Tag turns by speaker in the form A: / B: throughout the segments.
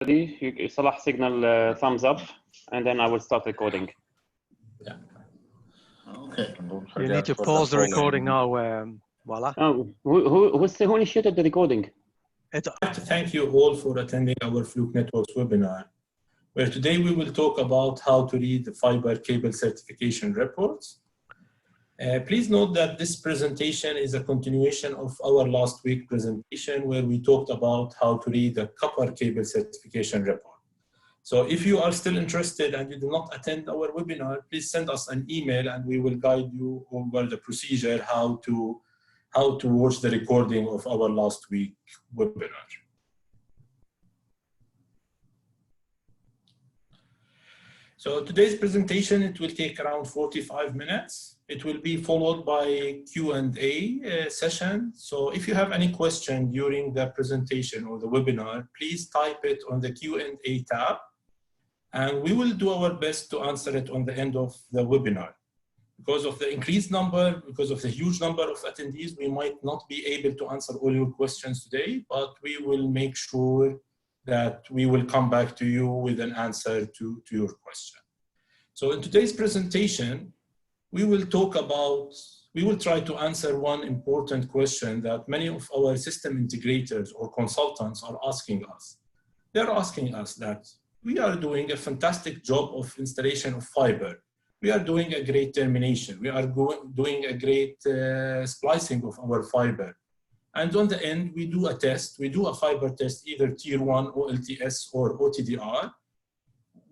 A: Salah signal thumbs up, and then I will start recording.
B: Yeah. Okay.
C: You need to pause the recording now, Wala.
A: Oh, who initiated the recording?
B: I'd like to thank you all for attending our Fluke Networks webinar, where today we will talk about how to read the fiber cable certification reports. Please note that this presentation is a continuation of our last week presentation where we talked about how to read the copper cable certification report. So if you are still interested and you do not attend our webinar, please send us an email and we will guide you over the procedure how to watch the recording of our last week webinar. So today's presentation, it will take around 45 minutes. It will be followed by a Q&A session. So if you have any question during the presentation or the webinar, please type it on the Q&A tab, and we will do our best to answer it on the end of the webinar. Because of the increased number, because of the huge number of attendees, we might not be able to answer all your questions today, but we will make sure that we will come back to you with an answer to your question. So in today's presentation, we will try to answer one important question that many of our system integrators or consultants are asking us. They're asking us that we are doing a fantastic job of installation of fiber. We are doing a great termination. We are doing a great splicing of our fiber. And on the end, we do a test. We do a fiber test, either tier 1 OLTS or OTDR.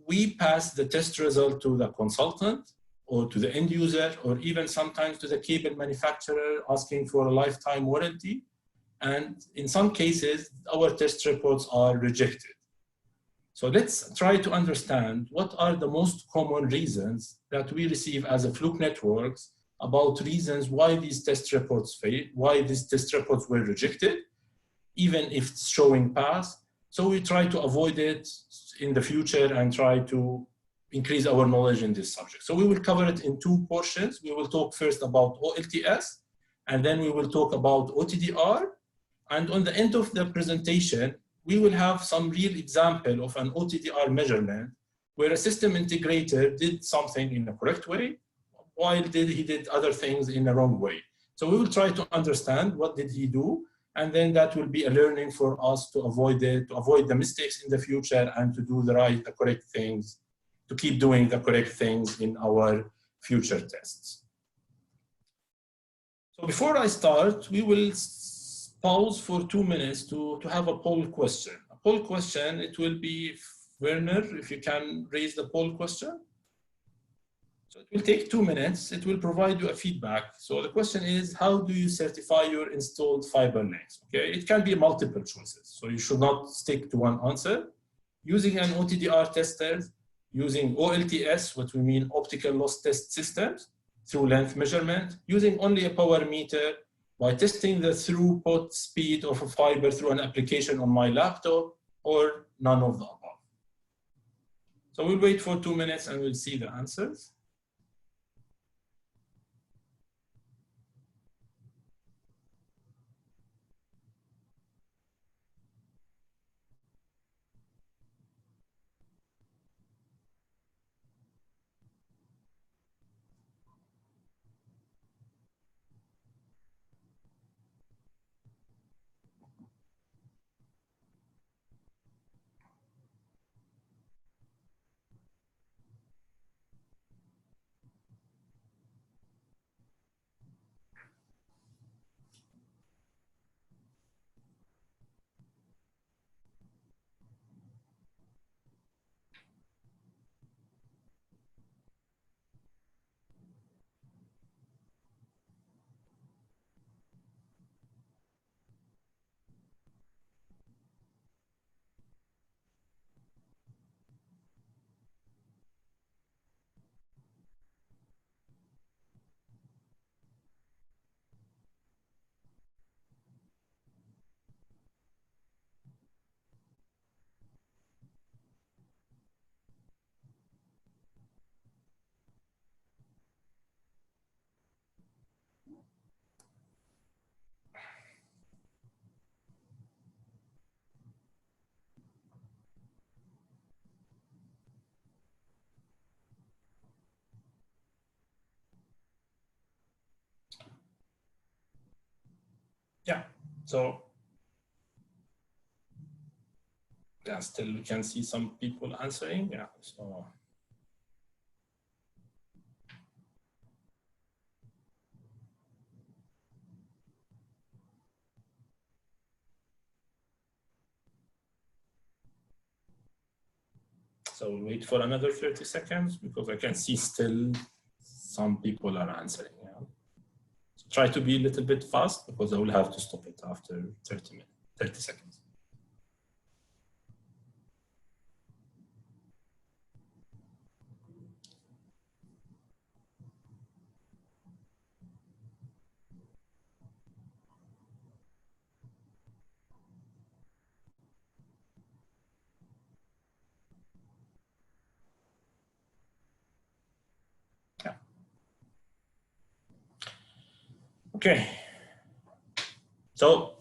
B: We pass the test result to the consultant or to the end user, or even sometimes to the cable manufacturer asking for a lifetime warranty. And in some cases, our test reports are rejected. So let's try to understand what are the most common reasons that we receive as a Fluke Networks about reasons why these test reports failed, why these test reports were rejected, even if it's showing pass. So we try to avoid it in the future and try to increase our knowledge in this subject. So we will cover it in two portions. We will talk first about OLTS, and then we will talk about OTDR. And on the end of the presentation, we will have some real example of an OTDR measurement where a system integrator did something in the correct way, while he did other things in the wrong way. So we will try to understand what did he do, and then that will be a learning for us to avoid it, to avoid the mistakes in the future, and to do the correct things, to keep doing the correct things in our future tests. So before I start, we will pause for 2 minutes to have a poll question. A poll question, it will be, Werner, if you can raise the poll question. So it will take 2 minutes. It will provide you a feedback. So the question is, how do you certify your installed fiber length? Okay, it can be multiple choices. So you should not stick to one answer. Using an OTDR tester, using OLTS, what we mean optical loss test systems, through length measurement, using only a power meter, by testing the throughput speed of a fiber through an application on my laptop, or none of the above. So we'll wait for 2 minutes and we'll see the answers. Yeah, so yeah, still we can see some people answering. Yeah, so. So we'll wait for another 30 seconds because I can see still some people are answering. Yeah. So try to be a little bit fast because I will have to stop it after 30 seconds. Yeah. Okay. So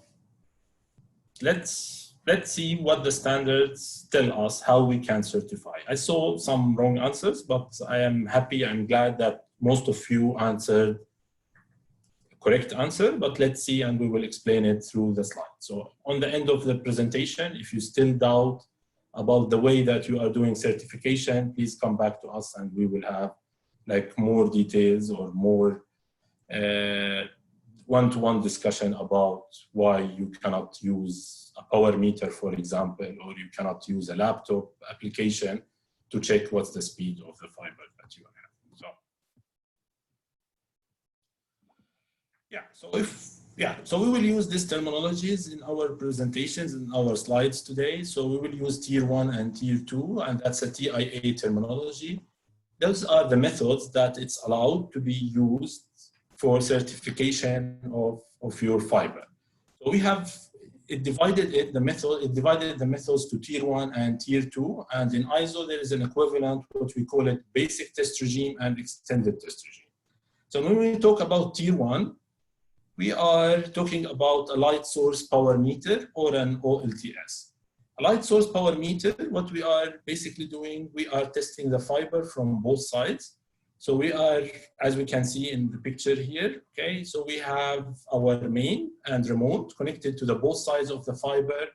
B: let's see what the standards tell us how we can certify. I saw some wrong answers, but I am happy, I'm glad that most of you answered the correct answer, but let's see, and we will explain it through the slide. So on the end of the presentation, if you still doubt about the way that you are doing certification, please come back to us and we will have like more details or more one-to-one discussion about why you cannot use a power meter, for example, or you cannot use a laptop application to check what's the speed of the fiber that you have. So, yeah, so we will use these terminologies in our presentations, in our slides today. So we will use tier 1 and tier 2, and that's a TIA terminology. Those are the methods that it's allowed to be used for certification of your fiber. So we have divided the methods to tier 1 and tier 2, and in ISO there is an equivalent, what we call it basic test regime and extended test regime. So when we talk about tier 1, we are talking about a light source power meter or an OLTS. A light source power meter, what we are basically doing, we are testing the fiber from both sides. So we are, as we can see in the picture here, okay, so we have our main and remote connected to the both sides of the fiber.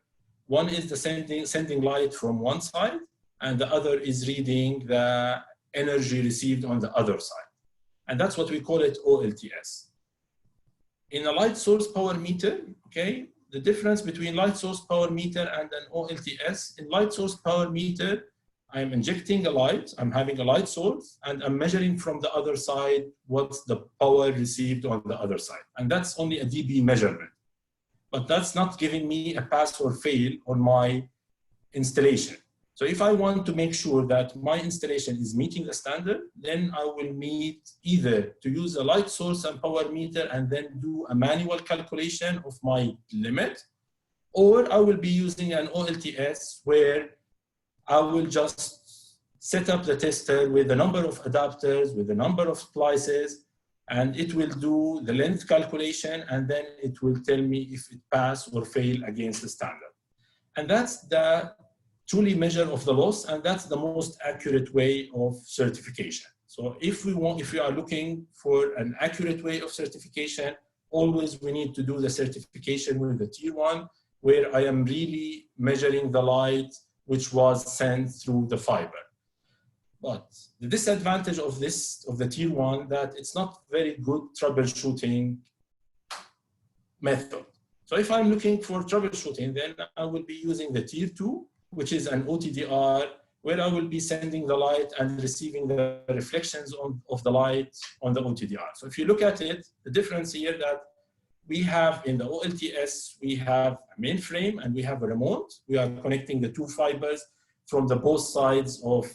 B: One is the sending light from one side, and the other is reading the energy received on the other side. And that's what we call it OLTS. In a light source power meter, okay, the difference between light source power meter and an OLTS, in light source power meter, I'm injecting a light, I'm having a light source, and I'm measuring from the other side what's the power received on the other side. And that's only a dB measurement. But that's not giving me a pass or fail on my installation. So if I want to make sure that my installation is meeting the standard, then I will need either to use a light source and power meter and then do a manual calculation of my limit, or I will be using an OLTS where I will just set up the tester with a number of adapters, with a number of splices, and it will do the length calculation, and then it will tell me if it pass or fail against the standard. And that's the truly measure of the loss, and that's the most accurate way of certification. So if we are looking for an accurate way of certification, always we need to do the certification with the tier 1, where I am really measuring the light which was sent through the fiber. But the disadvantage of the tier 1, that it's not very good troubleshooting method. So if I'm looking for troubleshooting, then I will be using the tier 2, which is an OTDR, where I will be sending the light and receiving the reflections of the light on the OTDR. So if you look at it, the difference here that we have in the OLTS, we have a mainframe and we have a remote. We are connecting the two fibers from the both sides of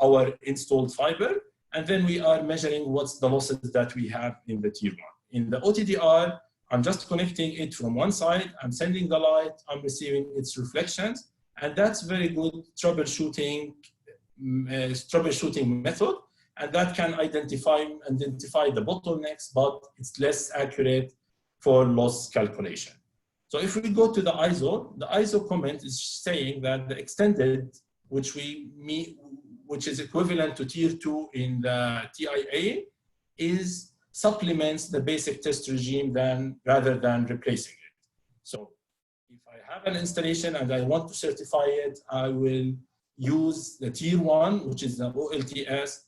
B: our installed fiber. And then we are measuring what's the losses that we have in the tier 1. In the OTDR, I'm just connecting it from one side, I'm sending the light, I'm receiving its reflections, and that's very good troubleshooting method, and that can identify the bottlenecks, but it's less accurate for loss calculation. So if we go to the ISO comment is saying that the extended, which is equivalent to tier 2 in the TIA, is supplements the basic test regime rather than replacing it. So if I have an installation and I want to certify it, I will use the tier 1, which is the OLTS.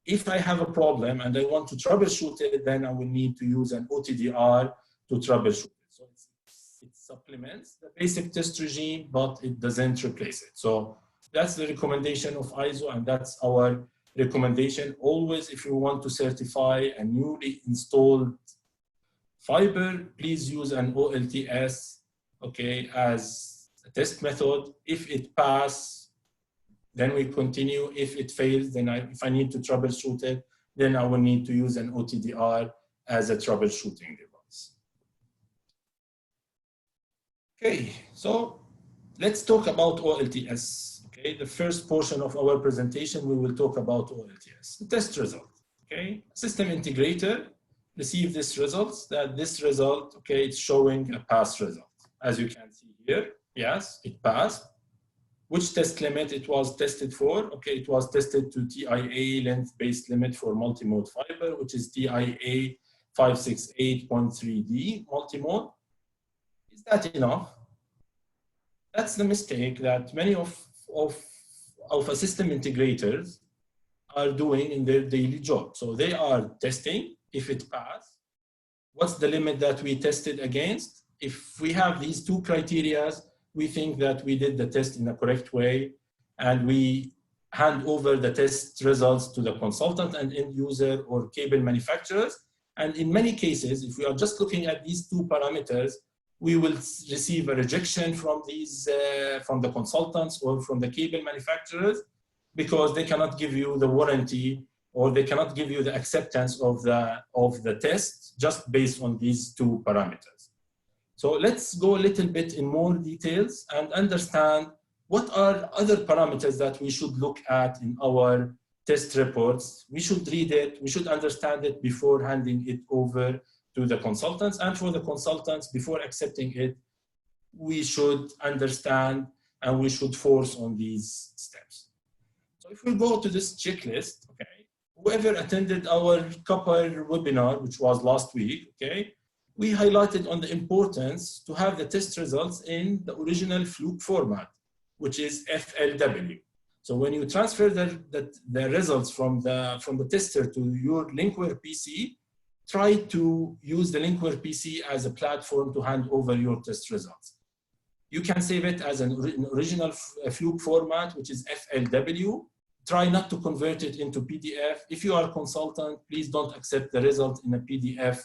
B: If I have a problem and I want to troubleshoot it, then I will need to use an OTDR to troubleshoot it. So it supplements the basic test regime, but it doesn't replace it. So that's the recommendation of ISO, and that's our recommendation. Always, if you want to certify a newly installed fiber, please use an OLTS, okay, as a test method. If it passes, then we continue. If it fails, then if I need to troubleshoot it, then I will need to use an OTDR as a troubleshooting device. Okay, so let's talk about OLTS. Okay, the first portion of our presentation, we will talk about OLTS, the test result. Okay, system integrator receive this results, that this result, okay, it's showing a pass result. As you can see here, yes, it passed. Which test limit it was tested for? Okay, it was tested to TIA length-based limit for multimode fiber, which is TIA 568.3D multimode. Is that enough? That's the mistake that many of a system integrators are doing in their daily job. So they are testing. If it passed, what's the limit that we tested against? If we have these two criteria, we think that we did the test in a correct way, and we hand over the test results to the consultant and end user or cable manufacturers. And in many cases, if we are just looking at these two parameters, we will receive a rejection from these, from the consultants or from the cable manufacturers, because they cannot give you the warranty or they cannot give you the acceptance of the test just based on these two parameters. So let's go a little bit in more details and understand what are other parameters that we should look at in our test reports. We should read it, we should understand it before handing it over to the consultants, and for the consultants, before accepting it, we should understand and we should force on these steps. So if we go to this checklist, okay, whoever attended our copper webinar, which was last week, okay, we highlighted on the importance to have the test results in the original flux format, which is FLW. So when you transfer the results from the tester to your Linkware PC, try to use the Linkware PC as a platform to hand over your test results. You can save it as an original flux format, which is FLW. Try not to convert it into PDF. If you are a consultant, please don't accept the result in a PDF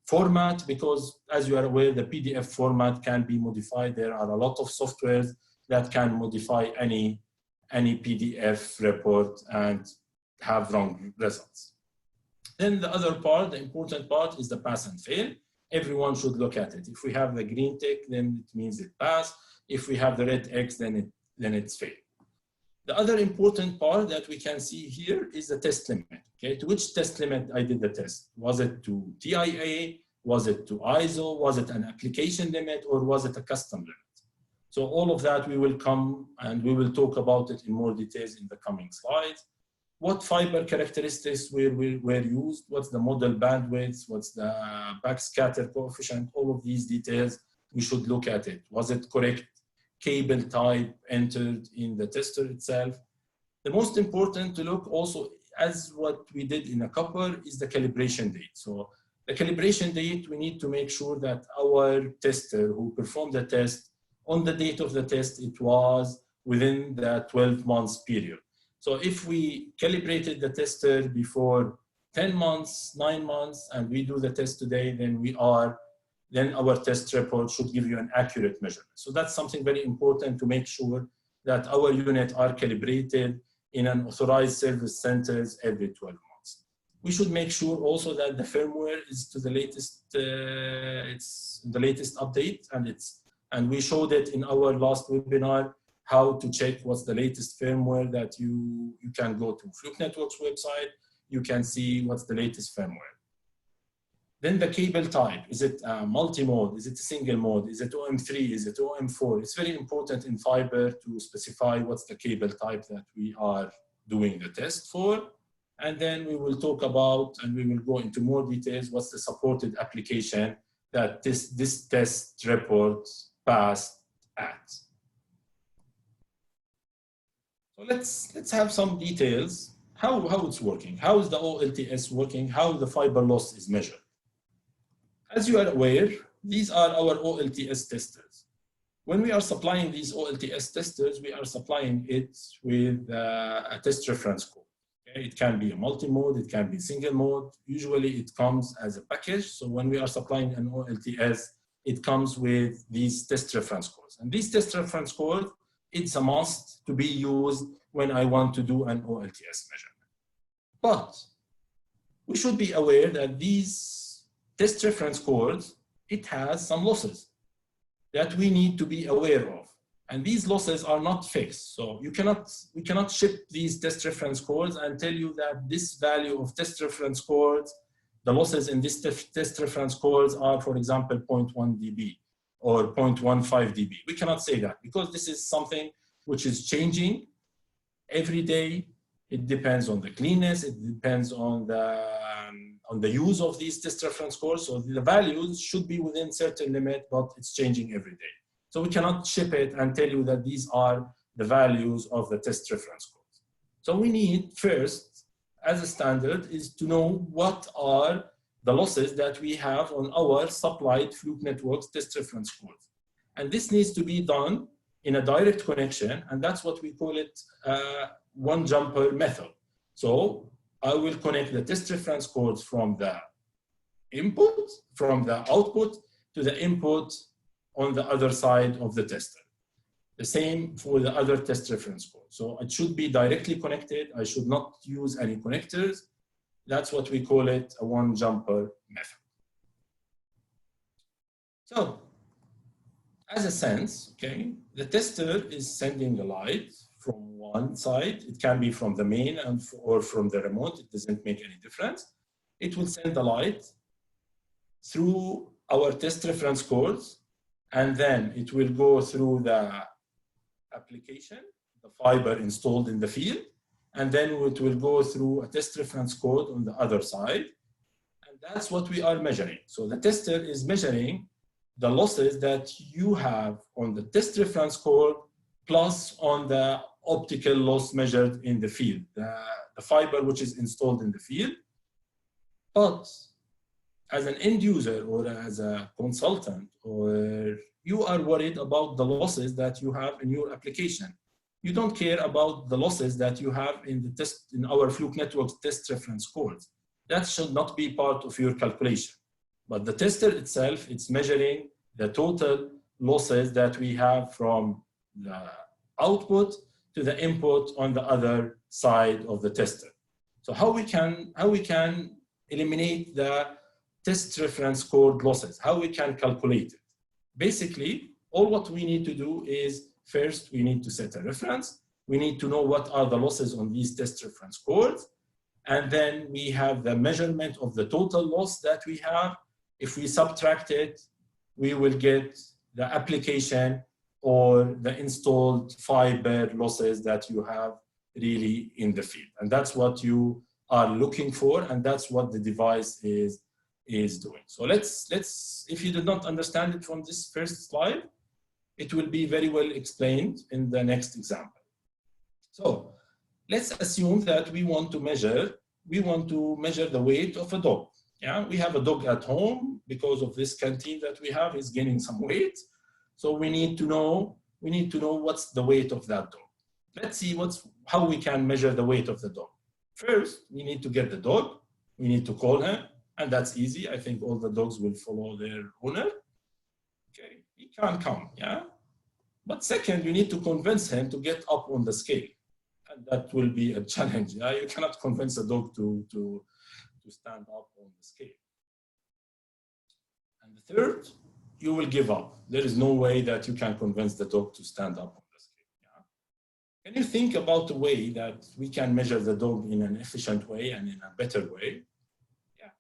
B: format, because as you are aware, the PDF format can be modified. There are a lot of softwares that can modify any PDF report and have wrong results. Then the other part, the important part, is the pass and fail. Everyone should look at it. If we have the green tick, then it means it passed. If we have the red X, then it's failed. The other important part that we can see here is the test limit. Okay, to which test limit I did the test? Was it to TIA? Was it to ISO? Was it an application limit, or was it a custom limit? So all of that we will come and we will talk about it in more details in the coming slides. What fiber characteristics were used? What's the model bandwidth? What's the backscatter coefficient? All of these details, we should look at it. Was it correct cable type entered in the tester itself? The most important to look also, as what we did in a copper, is the calibration date. So the calibration date, we need to make sure that our tester who performed the test, on the date of the test, it was within the 12 months period. So if we calibrated the tester before 10 months, 9 months, and we do the test today, then our test report should give you an accurate measurement. So that's something very important, to make sure that our units are calibrated in an authorized service centers every 12 months. We should make sure also that the firmware is to the latest, it's the latest update, and we showed it in our last webinar, how to check what's the latest firmware. That you can go to Flux Networks website, you can see what's the latest firmware. Then the cable type, is it multi-mode, is it single mode, is it OM3, is it OM4? It's very important in fiber to specify what's the cable type that we are doing the test for. And then we will talk about, and we will go into more details, what's the supported application that this test report passed at. So let's have some details. How it's working. How is the OLTS working? How the fiber loss is measured. As you are aware, these are our OLTS testers. When we are supplying these OLTS testers, we are supplying it with a test reference code. Okay? It can be a multi-mode, it can be single mode. Usually it comes as a package. So when we are supplying an OLTS, it comes with these test reference codes. And these test reference codes, it's a must to be used when I want to do an OLTS measurement. But we should be aware that these test reference codes, it has some losses that we need to be aware of. And these losses are not fixed. So we cannot ship these test reference codes and tell you that this value of test reference codes, the losses in this test reference codes are, for example, 0.1 dB or 0.15 dB. We cannot say that because this is something which is changing every day. It depends on the cleanness. It depends on the use of these test reference codes. So the values should be within certain limit, but it's changing every day. So we cannot ship it and tell you that these are the values of the test reference codes. So we need first, as a standard, is to know what are the losses that we have on our supplied Fluke Networks test reference codes. And this needs to be done in a direct connection, and that's what we call it one jumper method. So I will connect the test reference codes from the input, from the output to the input on the other side of the tester. The same for the other test reference code. So it should be directly connected. I should not use any connectors. That's what we call it, a one jumper method. So as a sense, okay, the tester is sending a light from one side. It can be from the main or from the remote. It doesn't make any difference. It will send the light through our test reference codes, and then it will go through the application, the fiber installed in the field, and then it will go through a test reference code on the other side. And that's what we are measuring. So the tester is measuring the losses that you have on the test reference code plus on the optical loss measured in the field, the fiber which is installed in the field. But as an end user or as a consultant, or you are worried about the losses that you have in your application. You don't care about the losses that you have in our Fluke Networks test reference codes. That should not be part of your calculation. But the tester itself, it's measuring the total losses that we have from the output to the input on the other side of the tester. So how we can eliminate the test reference code losses, how we can calculate it. Basically, all what we need to do is first, we need to set a reference. We need to know what are the losses on these test reference codes. And then we have the measurement of the total loss that we have. If we subtract it, we will get the application or the installed fiber losses that you have really in the field. And that's what you are looking for, and that's what the device is doing. So let's, if you did not understand it from this first slide, it will be very well explained in the next example. So let's assume that we want to measure the weight of a dog. Yeah, we have a dog at home because of this canteen that we have is gaining some weight. So we need to know what's the weight of that dog. Let's see how we can measure the weight of the dog. First, we need to get the dog. We need to call him, and that's easy. I think all the dogs will follow their owner. Okay, he can't come, yeah? But second, you need to convince him to get up on the scale. And that will be a challenge, yeah? You cannot convince a dog to stand up on the scale. And the third, you will give up. There is no way that you can convince the dog to stand up on the scale, yeah? Can you think about a way that we can measure the dog in an efficient way and in a better way? Yeah.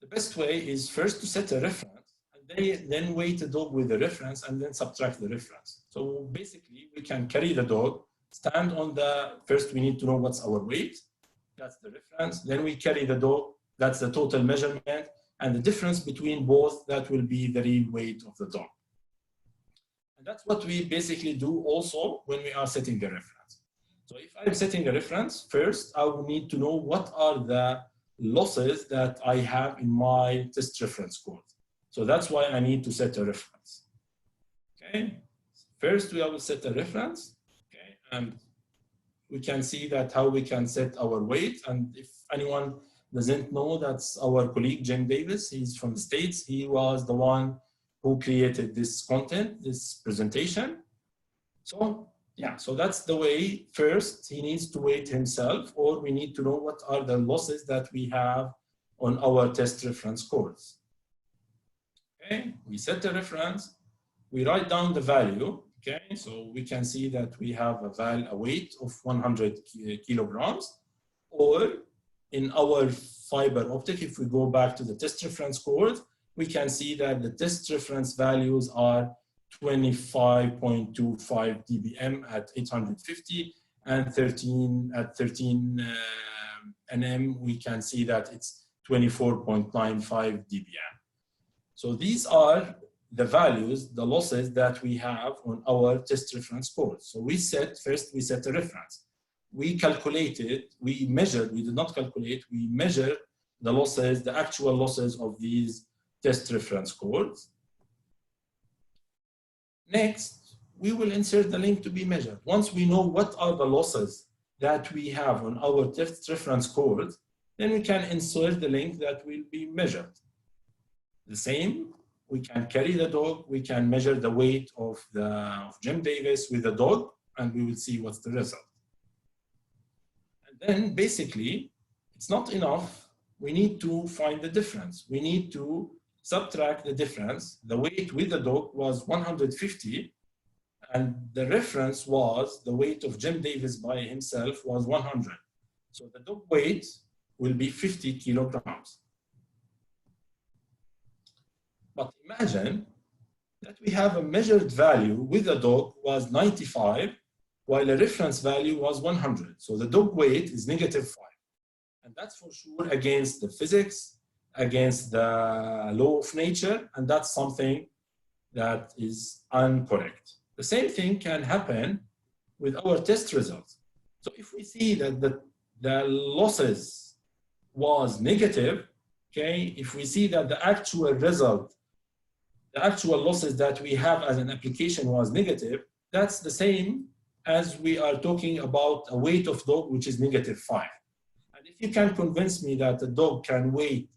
B: The best way is first to set a reference, and then weight the dog with the reference and then subtract the reference. So basically, we can carry the dog, stand on the, first we need to know what's our weight, That's the reference. Then we carry the dog. That's the total measurement. And the difference between both, that will be the real weight of the dog. And that's what we basically do also when we are setting the reference. So if I'm setting a reference, first, I will need to know what are the losses that I have in my test reference code. So that's why I need to set a reference. Okay. First, we will set a reference. Okay. And we can see that how we can set our weight. And if anyone doesn't know, that's our colleague, Jim Davis. He's from the States. He was the one who created this content, this presentation. So yeah, so that's the way. First, he needs to weight himself, or we need to know what are the losses that we have on our test reference codes. Okay, we set the reference, we write down the value. Okay, so we can see that we have a weight of 100 kilograms, or in our fiber optic, if we go back to the test reference code, we can see that the test reference values are 25.25 dBm at 850 and 13 at 13 nm, we can see that it's 24.95 dBm. So these are the values, the losses that we have on our test reference code. So we set, first we set a reference. We calculated, we measured, we did not calculate, we measured the losses, the actual losses of these test reference codes. Next, we will insert the link to be measured. Once we know what are the losses that we have on our test reference code, then we can insert the link that will be measured. The same, we can carry the dog, we can measure the weight of Jim Davis with the dog, and we will see what's the result. And then basically, it's not enough. We need to find the difference. We need to subtract the difference. The weight with the dog was 150, and the reference was the weight of Jim Davis by himself was 100. So the dog weight will be 50 kilograms. But imagine that we have a measured value with the dog was 95, while the reference value was 100. So the dog weight is -5. And that's for sure against the physics, against the law of nature, and that's something that is incorrect. The same thing can happen with our test results. So if we see that the losses was negative, okay, if we see that the actual result, the actual losses that we have as an application was negative, that's the same as we are talking about a weight of dog, which is -5. And if you can convince me that the dog can weigh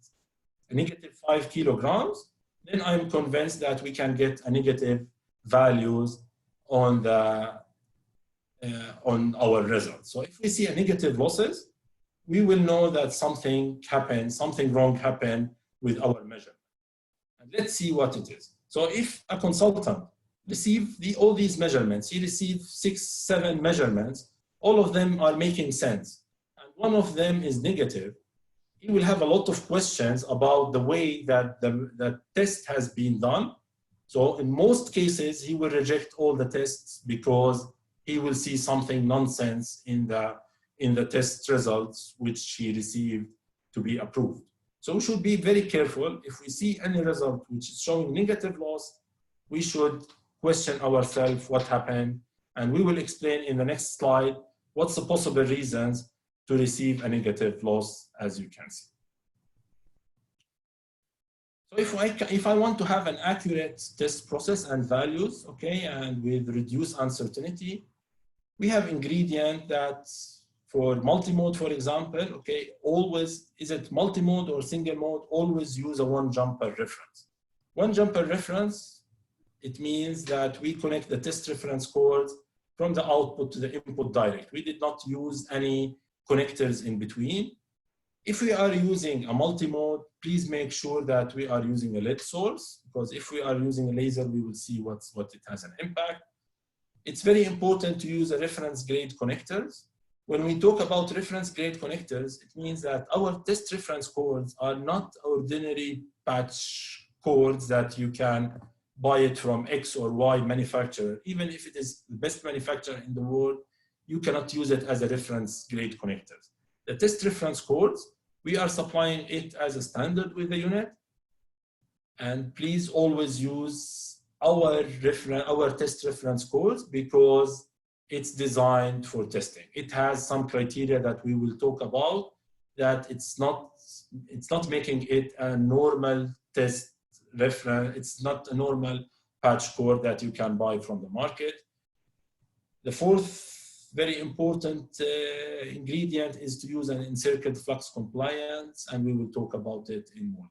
B: a -5 kilograms, then I'm convinced that we can get a negative values on our results. So if we see a negative losses, we will know that something happened, something wrong happened with our measurement. And let's see what it is. So if a consultant receives all these measurements, he receives 6, 7 measurements, all of them are making sense, and one of them is negative, he will have a lot of questions about the way that the test has been done. So in most cases, he will reject all the tests because he will see something nonsense in the test results which he received to be approved. So we should be very careful. If we see any result which is showing negative loss, we should question ourselves what happened, and we will explain in the next slide what's the possible reasons to receive a negative loss, as you can see. So if I want to have an accurate test process and values, okay, and with reduced uncertainty, we have ingredient that for multimode, for example, okay, always, is it multimode or single mode, always use a one jumper reference. One jumper reference, it means that we connect the test reference codes from the output to the input direct. We did not use any connectors in between. If we are using a multimode, please make sure that we are using a LED source, because if we are using a laser, we will see what it has an impact. It's very important to use a reference grade connectors. When we talk about reference grade connectors, it means that our test reference codes are not ordinary patch codes that you can buy it from X or Y manufacturer. Even if it is the best manufacturer in the world, you cannot use it as a reference grade connectors. The test reference codes, we are supplying it as a standard with the unit. And please always use our test reference codes because it's designed for testing. It has some criteria that we will talk about, that it's not making it a normal test reference. It's not a normal patch code that you can buy from the market. The fourth very important ingredient is to use an encircled flux compliance, and we will talk about it in more.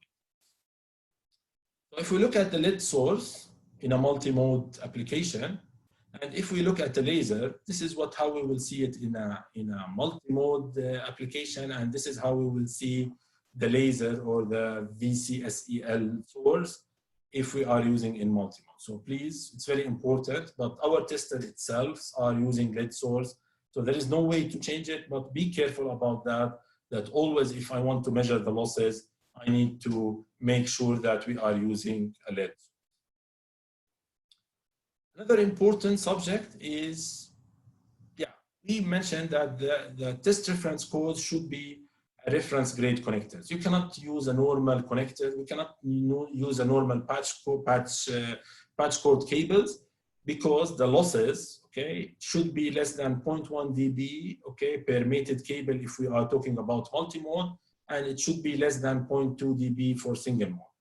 B: So if we look at the lead source in a multi-mode application, and if we look at the laser, this is how we will see it in a multi-mode application, and this is how we will see the laser or the VCSEL source if we are using in multi-mode. So please, it's very important, but our tester itself are using lead source, so there is no way to change it, but be careful about that always if I want to measure the losses, I need to make sure that we are using a lead. Another important subject is, we mentioned that the test reference codes should be a reference grade connectors. You cannot use a normal connector. We cannot use a normal patch code cables because the losses, okay, should be less than 0.1 dB, okay, per mated cable if we are talking about multi-mode, and it should be less than 0.2 dB for single mode.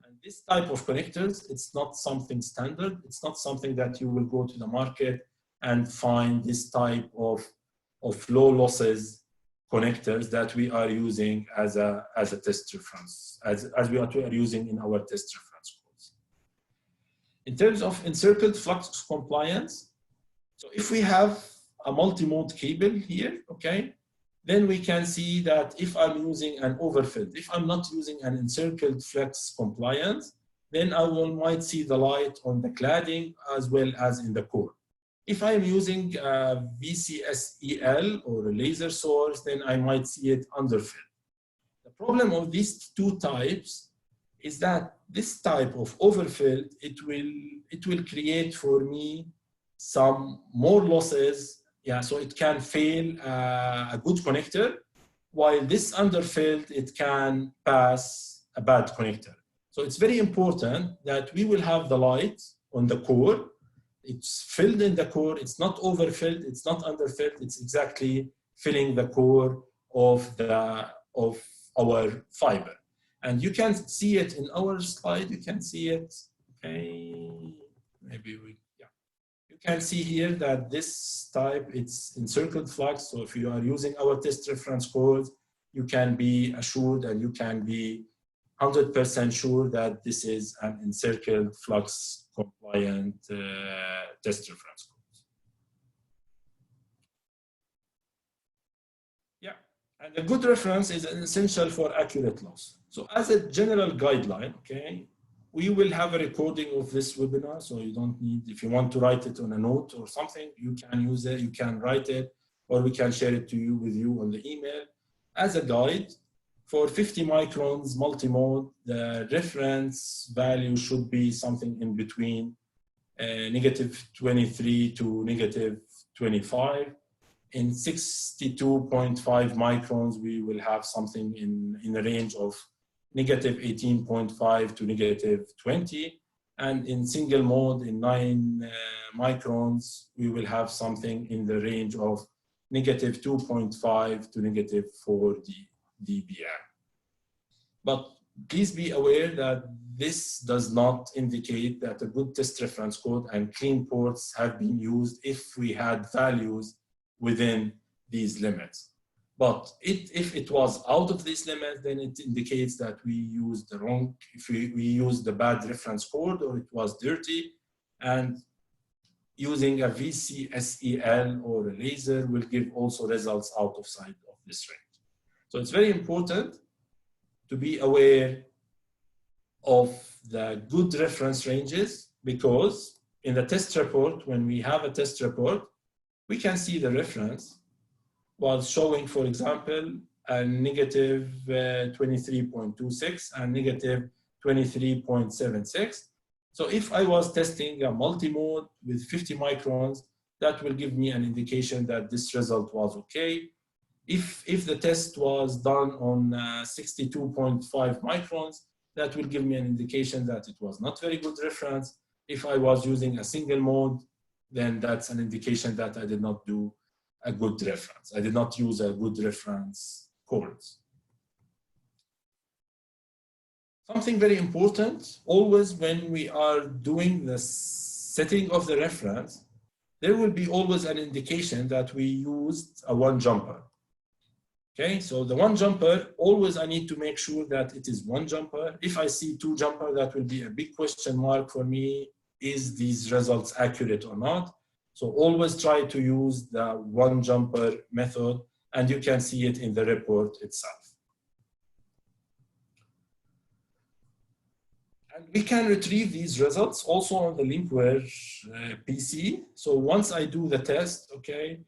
B: And this type of connectors, it's not something standard. It's not something that you will go to the market and find this type of low losses connectors that we are using as a test reference, as we are using in our test reference codes. In terms of encircled flux compliance, so if we have a multi-mode cable here, okay, then we can see that if I'm using an overfilled, if I'm not using an encircled flux compliance, then I might see the light on the cladding as well as in the core. If I'm using a VCSEL or a laser source, then I might see it underfilled. The problem of these two types is that this type of overfilled, it will create for me some more losses. Yeah, so it can fail a good connector, while this underfilled, it can pass a bad connector. So it's very important that we will have the light on the core. It's filled in the core. It's not overfilled. It's not underfilled. It's exactly filling the core of our fiber. And you can see it in our slide. You can see it. Okay, maybe we. You can see here that this type, it's encircled flux. So if you are using our test reference codes, you can be assured and you can be 100% sure that this is an encircled flux compliant test reference code. Yeah, and a good reference is essential for accurate loss. So as a general guideline, okay, we will have a recording of this webinar, so you don't need, if you want to write it on a note or something, you can use it, you can write it, or we can share it with you on the email. As a guide, for 50 microns multi-mode, the reference value should be something in between -23 to -25. In 62.5 microns, we will have something in the range of -18.5 to -20. And in single mode, in 9 microns, we will have something in the range of -2.5 to -4 dBm. But please be aware that this does not indicate that a good test reference code and clean ports have been used if we had values within these limits. But if it was out of this limit, then it indicates that we used the wrong, if we used the bad reference code or it was dirty, and using a VCSEL or a laser will give also results outside of this range. So it's very important to be aware of the good reference ranges, because in the test report, when we have a test report, we can see the reference while showing, for example, a -23.26 and -23.76. So if I was testing a multi-mode with 50 microns, that will give me an indication that this result was okay. If the test was done on 62.5 microns, that will give me an indication that it was not very good reference. If I was using a single mode, then that's an indication that I did not do a good reference. I did not use a good reference codes. Something very important, always when we are doing the setting of the reference, there will be always an indication that we used a one jumper. Okay, so the one jumper, always I need to make sure that it is one jumper. If I see two jumper, that will be a big question mark for me. Is these results accurate or not? So always try to use the one jumper method, and you can see it in the report itself. And we can retrieve these results also on the Linkware PC. So once I do the test, okay,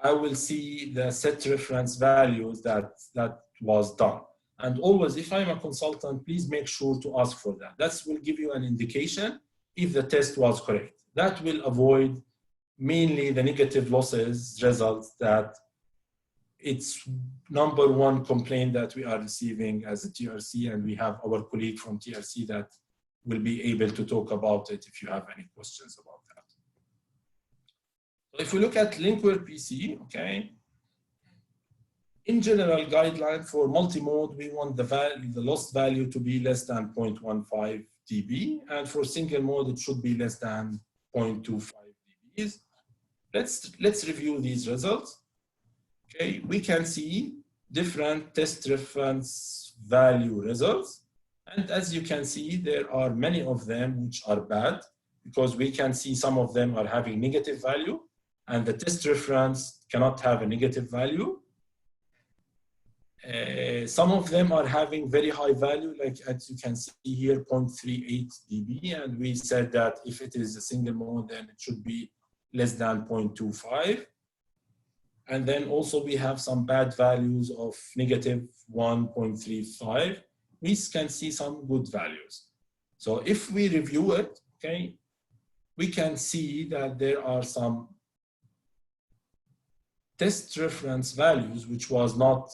B: I will see the set reference values that was done. And always, if I'm a consultant, please make sure to ask for that. That will give you an indication if the test was correct. That will avoid mainly the negative losses results that it's number one complaint that we are receiving as a TRC, and we have our colleague from TRC that will be able to talk about it if you have any questions about that. So if we look at Linkware PC, okay, in general guideline for multimode, we want the loss value to be less than 0.15 dB, and for single mode, it should be less than 0.25 dBs. Let's review these results. Okay, we can see different test reference value results. And as you can see, there are many of them which are bad, because we can see some of them are having negative value, and the test reference cannot have a negative value. Some of them are having very high value, like as you can see here, 0.38 dB. And we said that if it is a single mode, then it should be less than 0.25. And then also we have some bad values of negative 1.35. We can see some good values. So if we review it, okay, we can see that there are some test reference values which was not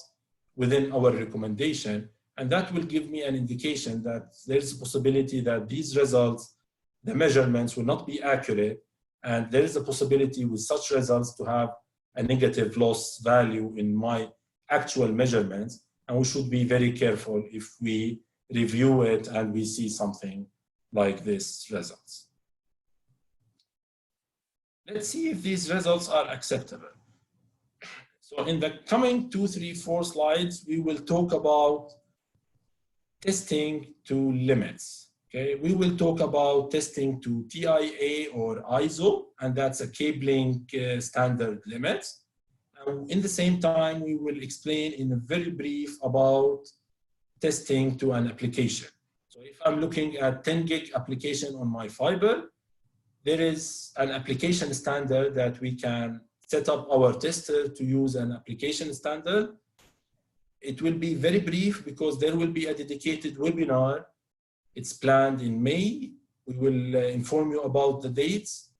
B: within our recommendation, and that will give me an indication that there's a possibility that these results, the measurements will not be accurate, and there is a possibility with such results to have a negative loss value in my actual measurements, and we should be very careful if we review it and we see something like this results. Let's see if these results are acceptable. So in the coming 2, 3, 4 slides, we will talk about testing to limits. Okay, we will talk about testing to TIA or ISO, and that's a cabling standard limit. In the same time, we will explain in a very brief about testing to an application. So if I'm looking at 10 gig application on my fiber, there is an application standard that we can set up our tester to use an application standard. It will be very brief because there will be a dedicated webinar. It's planned in May. We will inform you about the dates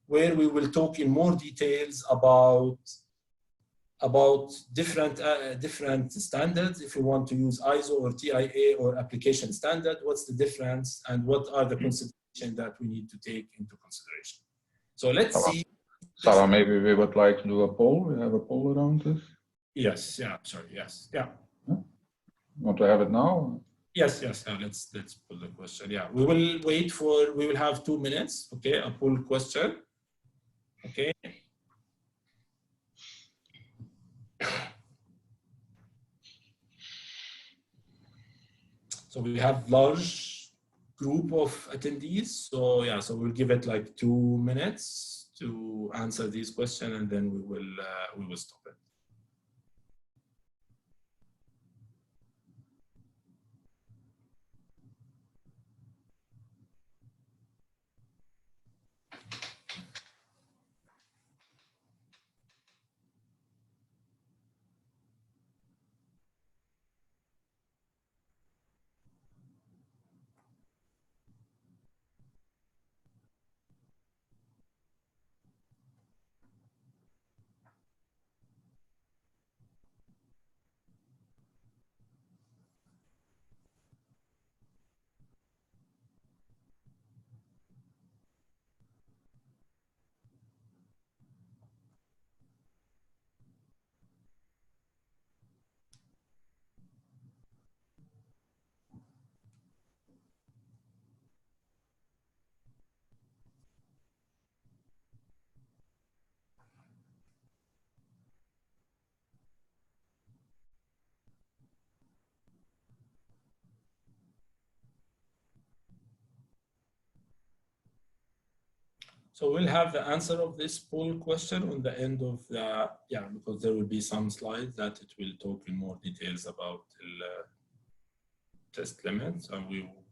B: where we will talk in more details about different standards. If you want to use ISO or TIA or application standard, what's the difference and what are the considerations that we need to take into consideration. So let's see.
D: Sarah, maybe we would like to do a poll. We have a poll around this.
B: Yes, yeah, sorry, yes, yeah.
D: You want to have it now?
B: Yes, yes, let's pull the question. Yeah, we will wait for, we will have 2 minutes, okay, a poll question, okay. So we have large group of attendees, so yeah, so we'll give it like 2 minutes to answer these questions, and then we will stop it. So we'll have the answer of this poll question on the end of the, because there will be some slides that it will talk in more details about the test limits, and we will,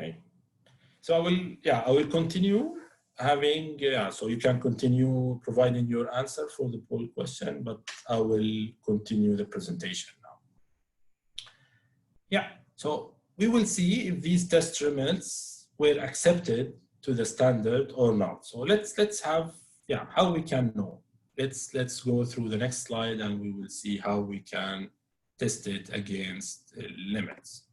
B: Okay. So I will continue having, so you can continue providing your answer for the poll question, but I will continue the presentation now. Yeah, so we will see if these test limits were accepted to the standard or not. So let's have, how we can know. Let's go through the next slide and we will see how we can test it against limits.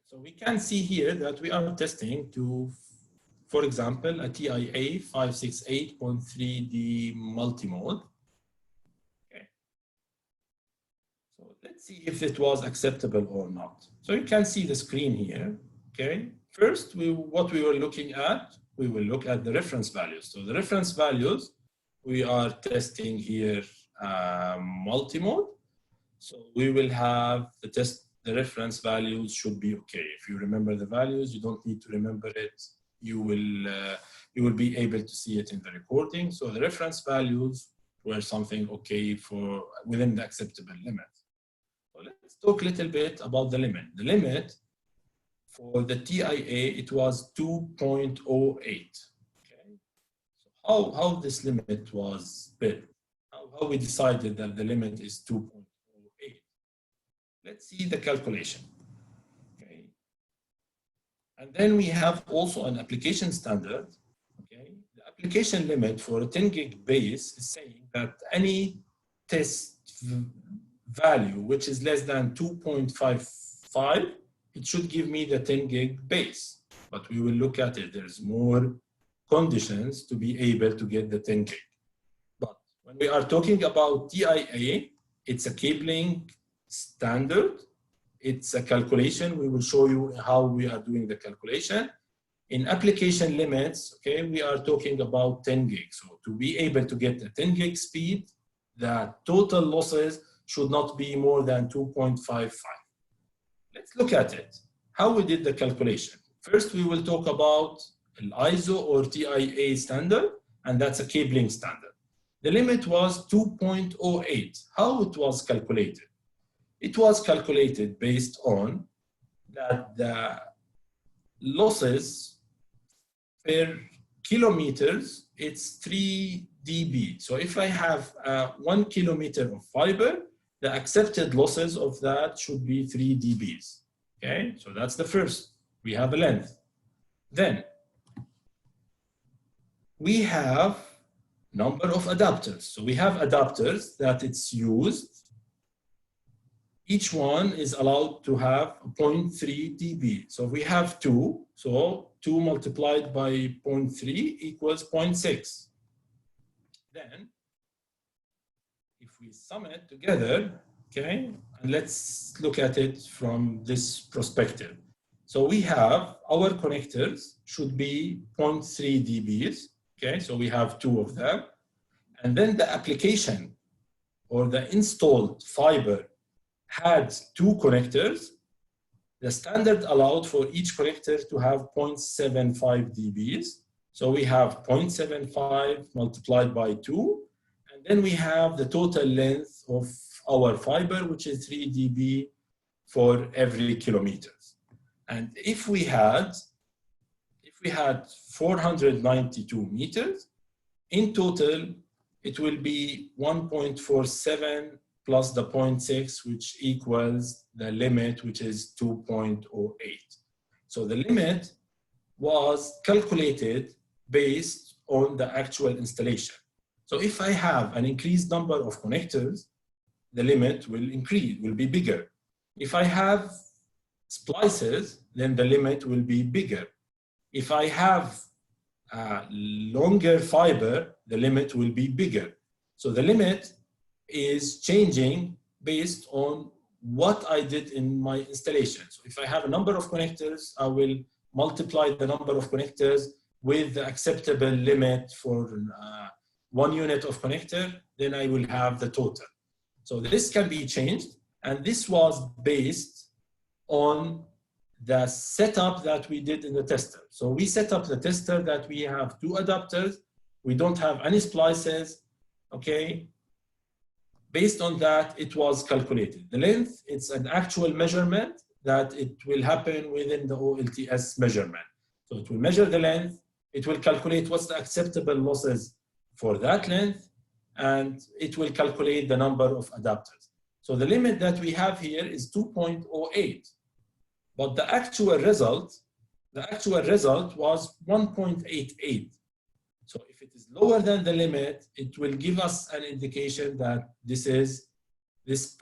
B: So we can see here that we are testing to, for example, a TIA 568.3D multimode. Okay. So let's see if it was acceptable or not. So you can see the screen here. Okay. First, what we were looking at, we will look at the reference values. So the reference values, we are testing here multimode. So we will have the reference values should be okay. If you remember the values, you don't need to remember it. You will be able to see it in the recording. So the reference values were something okay for within the acceptable limit. So let's talk a little bit about the limit. The limit for the TIA, it was 2.08. Okay. So how this limit was built? How we decided that the limit is 2.08? Let's see the calculation. Okay. And then we have also an application standard. Okay. The application limit for a 10 gig base is saying that any test value which is less than 2.55, it should give me the 10 gig base. But we will look at it. There's more conditions to be able to get the 10 gig. But when we are talking about TIA, it's a cabling standard. It's a calculation. We will show you how we are doing the calculation. In application limits, okay, we are talking about 10 gigs. So to be able to get the 10 gig speed, the total losses should not be more than 2.55. Let's look at it. How we did the calculation. First, we will talk about an ISO or TIA standard, and that's a cabling standard. The limit was 2.08. How it was calculated? It was calculated based on that the losses per kilometers, it's 3 dB. So if I have 1 kilometer of fiber, the accepted losses of that should be 3 dBs. Okay, so that's the first. We have a length. Then we have number of adapters. So we have adapters that it's used. Each one is allowed to have 0.3 dB. So we have 2. So 2 multiplied by 0.3 equals 0.6. Then, if we sum it together, okay, and let's look at it from this perspective. So we have our connectors should be 0.3 dBs. Okay, so we have 2 of them. And then the application or the installed fiber had 2 connectors. The standard allowed for each connector to have 0.75 dBs. So we have 0.75 multiplied by 2. And then we have the total length of our fiber, which is 3 dB for every kilometer. And if we had 492 meters, in total, it will be 1.47 plus the 0.6, which equals the limit, which is 2.08. So the limit was calculated based on the actual installation. So if I have an increased number of connectors, the limit will increase, will be bigger. If I have splices, then the limit will be bigger. If I have longer fiber, the limit will be bigger. So the limit is changing based on what I did in my installation. So if I have a number of connectors, I will multiply the number of connectors with the acceptable limit for 1 unit of connector, then I will have the total. So this can be changed, and this was based on the setup that we did in the tester. So we set up the tester that we have 2 adapters, we don't have any splices, okay? Based on that, it was calculated. The length, it's an actual measurement that it will happen within the OLTS measurement. So it will measure the length, it will calculate what's the acceptable losses for that length, and it will calculate the number of adapters. So the limit that we have here is 2.08, but the actual result was 1.88. So if it is lower than the limit, it will give us an indication that this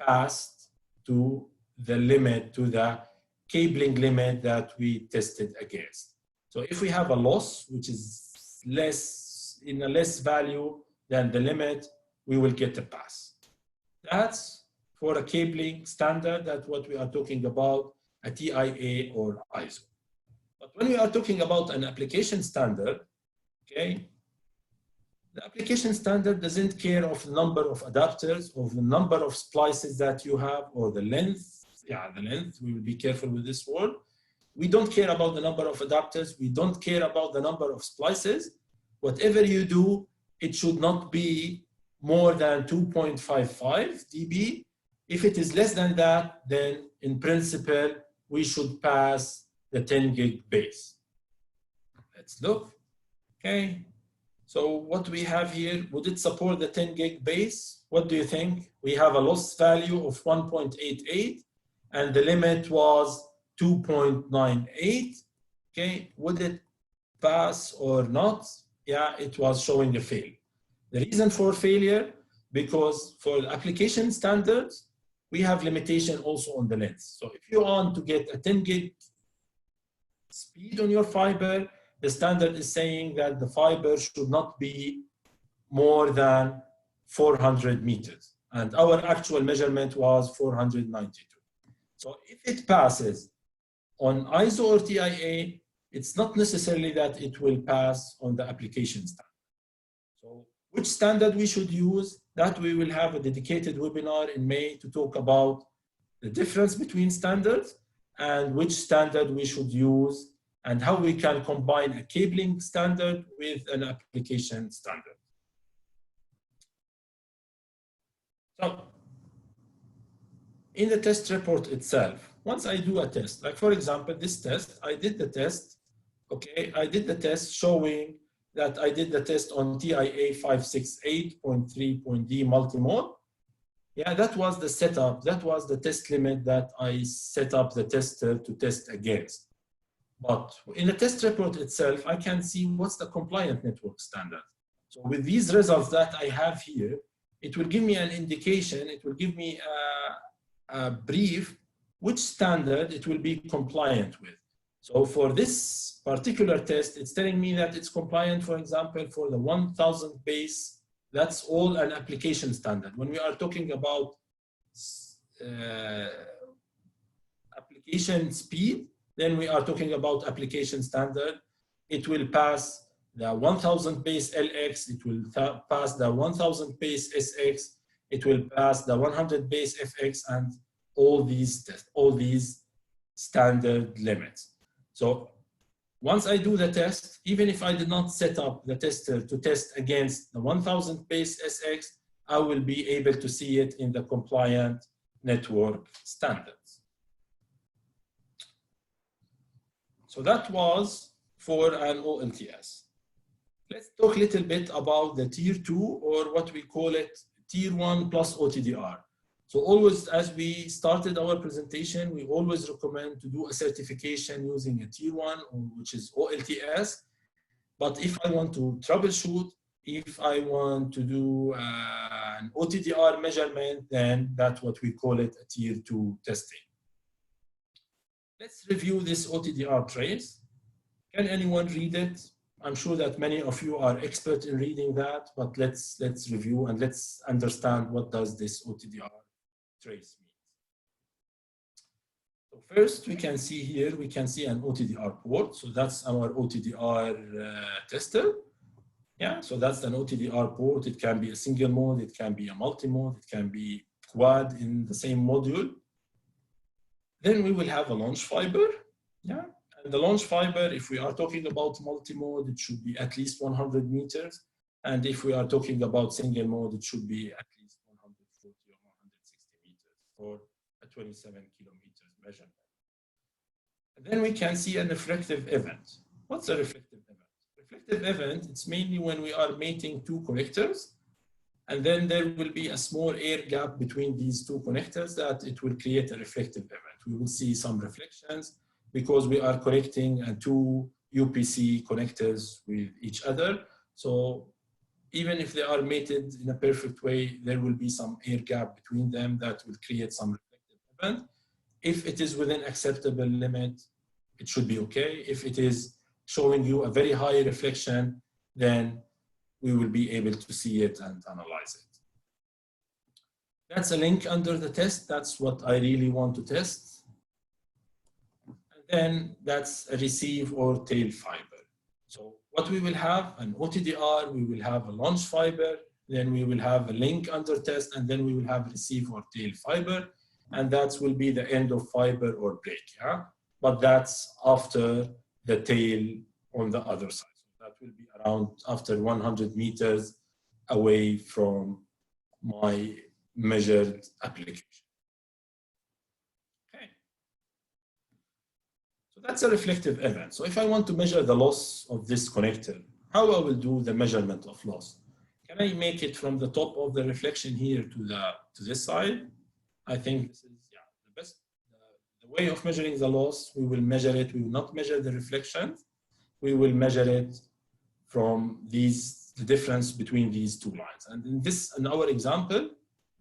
B: passed to the limit, to the cabling limit that we tested against. So if we have a loss, which is in a less value than the limit, we will get a pass. That's for a cabling standard, that's what we are talking about, a TIA or ISO. But when we are talking about an application standard, okay, the application standard doesn't care of the number of adapters, or the number of splices that you have, or the length. Yeah, the length, we will be careful with this word. We don't care about the number of adapters. We don't care about the number of splices. Whatever you do, it should not be more than 2.55 dB. If it is less than that, then in principle, we should pass the 10 gig base. Let's look, okay. So what we have here, would it support the 10 gig base? What do you think? We have a loss value of 1.88 and the limit was 2.98, okay. Would it pass or not? Yeah, it was showing a fail. The reason for failure, because for the application standards, we have limitation also on the length. So if you want to get a 10 gig speed on your fiber, the standard is saying that the fiber should not be more than 400 meters. And our actual measurement was 492. So if it passes on ISO or TIA, it's not necessarily that it will pass on the application standard. So which standard we should use, that we will have a dedicated webinar in May to talk about the difference between standards and which standard we should use and how we can combine a cabling standard with an application standard. So in the test report itself, once I do a test, like for example, this test, I did the test, okay, I did the test showing that I did the test on TIA 568.3.D multimode. Yeah, that was the setup, that was the test limit that I set up the tester to test against. But in the test report itself, I can see what's the compliant network standard. So with these results that I have here, it will give me an indication, it will give me a brief which standard it will be compliant with. So for this particular test, it's telling me that it's compliant, for example, for the 1000 base. That's all an application standard. When we are talking about application speed, then we are talking about application standard. It will pass the 1000 base LX, it will pass the 1000 base SX, it will pass the 100 base FX, and all these standard limits. So once I do the test, even if I did not set up the tester to test against the 1000 base SX, I will be able to see it in the compliant network standards. So that was for an OLTS. Let's talk a little bit about the tier 2, or what we call it tier 1 plus OTDR. So always, as we started our presentation, we always recommend to do a certification using a tier 1, which is OLTS. But if I want to troubleshoot, if I want to do an OTDR measurement, then that's what we call it a tier 2 testing. Let's review this OTDR trace. Can anyone read it? I'm sure that many of you are expert in reading that, but let's review and let's understand what does this OTDR trace mean. So first, we can see here, we can see an OTDR port. So that's our OTDR tester. Yeah, so that's an OTDR port. It can be a single mode, it can be a multi-mode, it can be quad in the same module. Then we will have a launch fiber. Yeah, and the launch fiber, if we are talking about multi-mode, it should be at least 100 meters. And if we are talking about single mode, it should be at least 140 or 160 meters for a 27 kilometers measurement. And then we can see a reflective event. What's a reflective event? Reflective event, it's mainly when we are mating two connectors, and then there will be a small air gap between these two connectors that it will create a reflective event. We will see some reflections because we are connecting two UPC connectors with each other. So even if they are mated in a perfect way, there will be some air gap between them that will create some reflective event. If it is within acceptable limit, it should be okay. If it is showing you a very high reflection, then we will be able to see it and analyze it. That's a link under the test. That's what I really want to test. And then that's a receive or tail fiber. So what we will have, an OTDR, we will have a launch fiber, then we will have a link under test, and then we will have receive or tail fiber. And that will be the end of fiber or break, yeah? But that's after the tail on the other side. So that will be around after 100 meters away from my measured application. Okay. So that's a reflective event. So if I want to measure the loss of this connector, how I will do the measurement of loss? Can I make it from the top of the reflection here to this side? I think this is the best. The way of measuring the loss, we will measure it. We will not measure the reflection. We will measure it from the difference between these two lines. And in our example,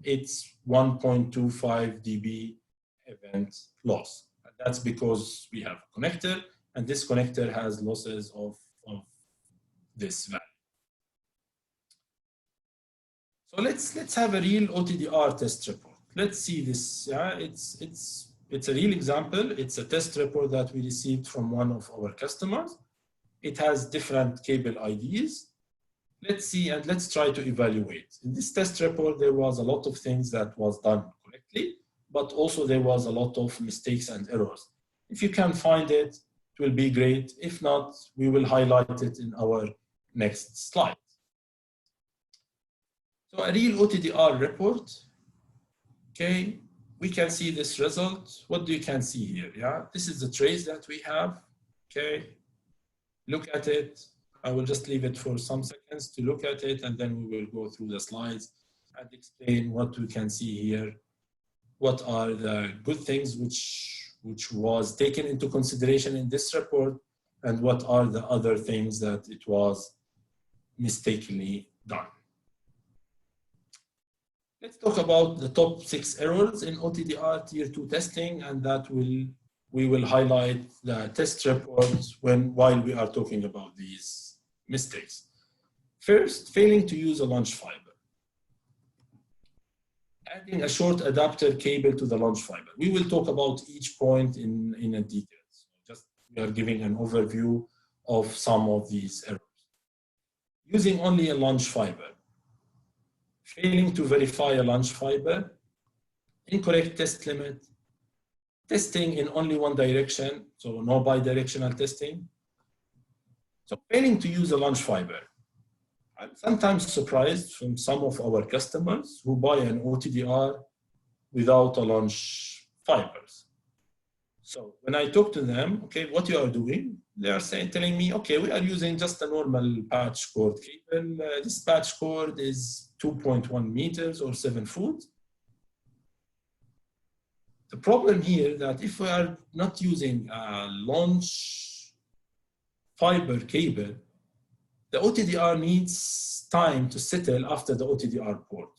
B: it's 1.25 dB event loss. And that's because we have a connector, and this connector has losses of this value. So let's have a real OTDR test report. Let's see this. Yeah, it's a real example. It's a test report that we received from one of our customers. It has different cable IDs. Let's see and let's try to evaluate. In this test report, there was a lot of things that was done correctly, but also there was a lot of mistakes and errors. If you can find it, it will be great. If not, we will highlight it in our next slide. So a real OTDR report. Okay, we can see this result. What do you can see here? Yeah, this is the trace that we have. Okay, look at it. I will just leave it for some seconds to look at it, and then we will go through the slides and explain what we can see here. What are the good things which was taken into consideration in this report, and what are the other things that it was mistakenly done. Let's talk about the top 6 errors in OTDR Tier 2 testing, and that we will highlight the test reports while we are talking about these mistakes. First, failing to use a launch fiber. Adding a short adapter cable to the launch fiber. We will talk about each point in a detail. So we are giving an overview of some of these errors. Using only a launch fiber. Failing to verify a launch fiber. Incorrect test limit. Testing in only one direction, so no bidirectional testing. So failing to use a launch fiber. I'm sometimes surprised from some of our customers who buy an OTDR without a launch fibers. So when I talk to them, okay, what you are doing? They are telling me, okay, we are using just a normal patch cord cable. This patch cord is 2.1 meters or 7 foot. The problem here that if we are not using a launch fiber cable, the OTDR needs time to settle after the OTDR port.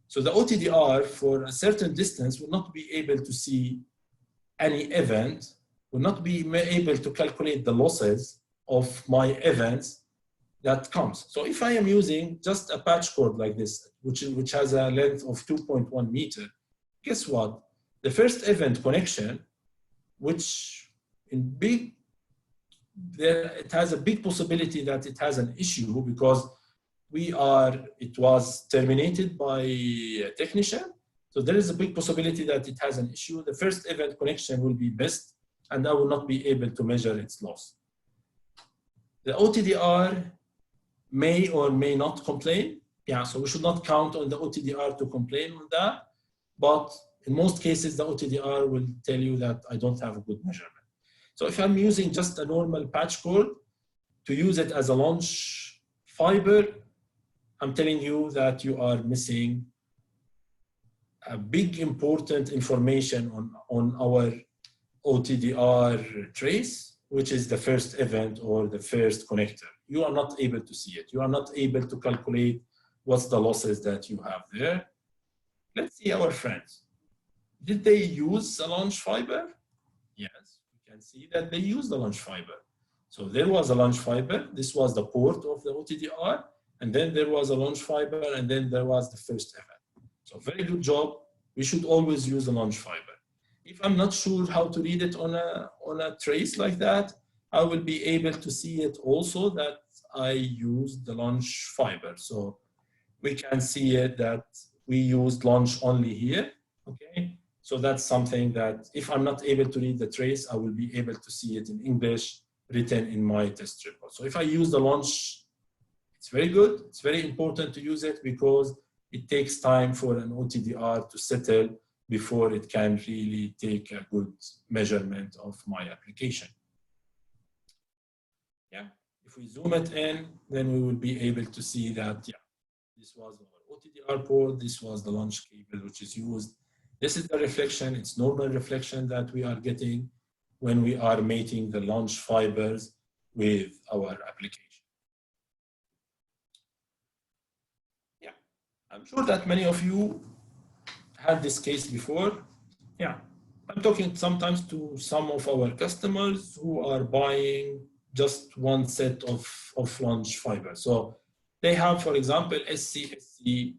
B: So the OTDR for a certain distance will not be able to see any event, will not be able to calculate the losses of my events that comes. So if I am using just a patch cord like this, which has a length of 2.1 meter, guess what? The first event connection which it has a big possibility that it has an issue because it was terminated by a technician. So there is a big possibility that it has an issue. The first event connection will be missed and I will not be able to measure its loss. The OTDR may or may not complain. Yeah, so we should not count on the OTDR to complain on that. But in most cases, the OTDR will tell you that I don't have a good measurement. So if I'm using just a normal patch cord, to use it as a launch fiber, I'm telling you that you are missing a big important information on our OTDR trace, which is the first event or the first connector. You are not able to see it. You are not able to calculate what's the losses that you have there. Let's see our friends. Did they use a launch fiber? Yes, we can see that they used the launch fiber. So there was a launch fiber. This was the port of the OTDR. And then there was a launch fiber. And then there was the first event. So very good job. We should always use a launch fiber. If I'm not sure how to read it on a trace like that, I will be able to see it also that I used the launch fiber. So we can see it that we used launch only here, okay? So that's something that if I'm not able to read the trace, I will be able to see it in English written in my test report. So if I use the launch, it's very good. It's very important to use it because it takes time for an OTDR to settle before it can really take a good measurement of my application. Yeah, if we zoom it in, then we will be able to see that, yeah, this was our OTDR port, this was the launch cable which is used. This is the reflection, it's normal reflection that we are getting when we are mating the launch fibers with our application. Yeah, I'm sure that many of you had this case before. Yeah, I'm talking sometimes to some of our customers who are buying just one set of launch fiber. So they have, for example, SC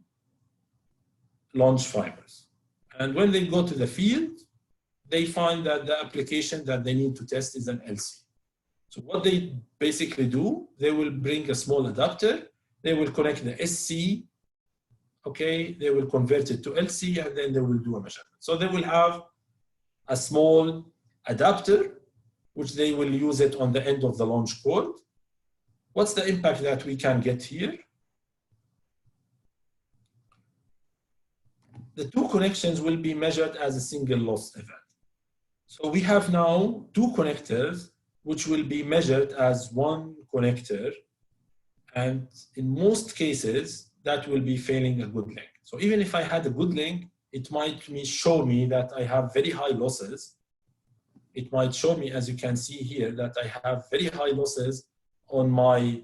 B: launch fibers. And when they go to the field, they find that the application that they need to test is an LC. So what they basically do, they will bring a small adapter, they will connect the SC, okay, they will convert it to LC, and then they will do a measurement. So they will have a small adapter, which they will use it on the end of the launch cord. What's the impact that we can get here? The two connections will be measured as a single loss event. So we have now two connectors, which will be measured as one connector. And in most cases, that will be failing a good link. So even if I had a good link, it might show me that I have very high losses. It might show me, as you can see here, that I have very high losses on my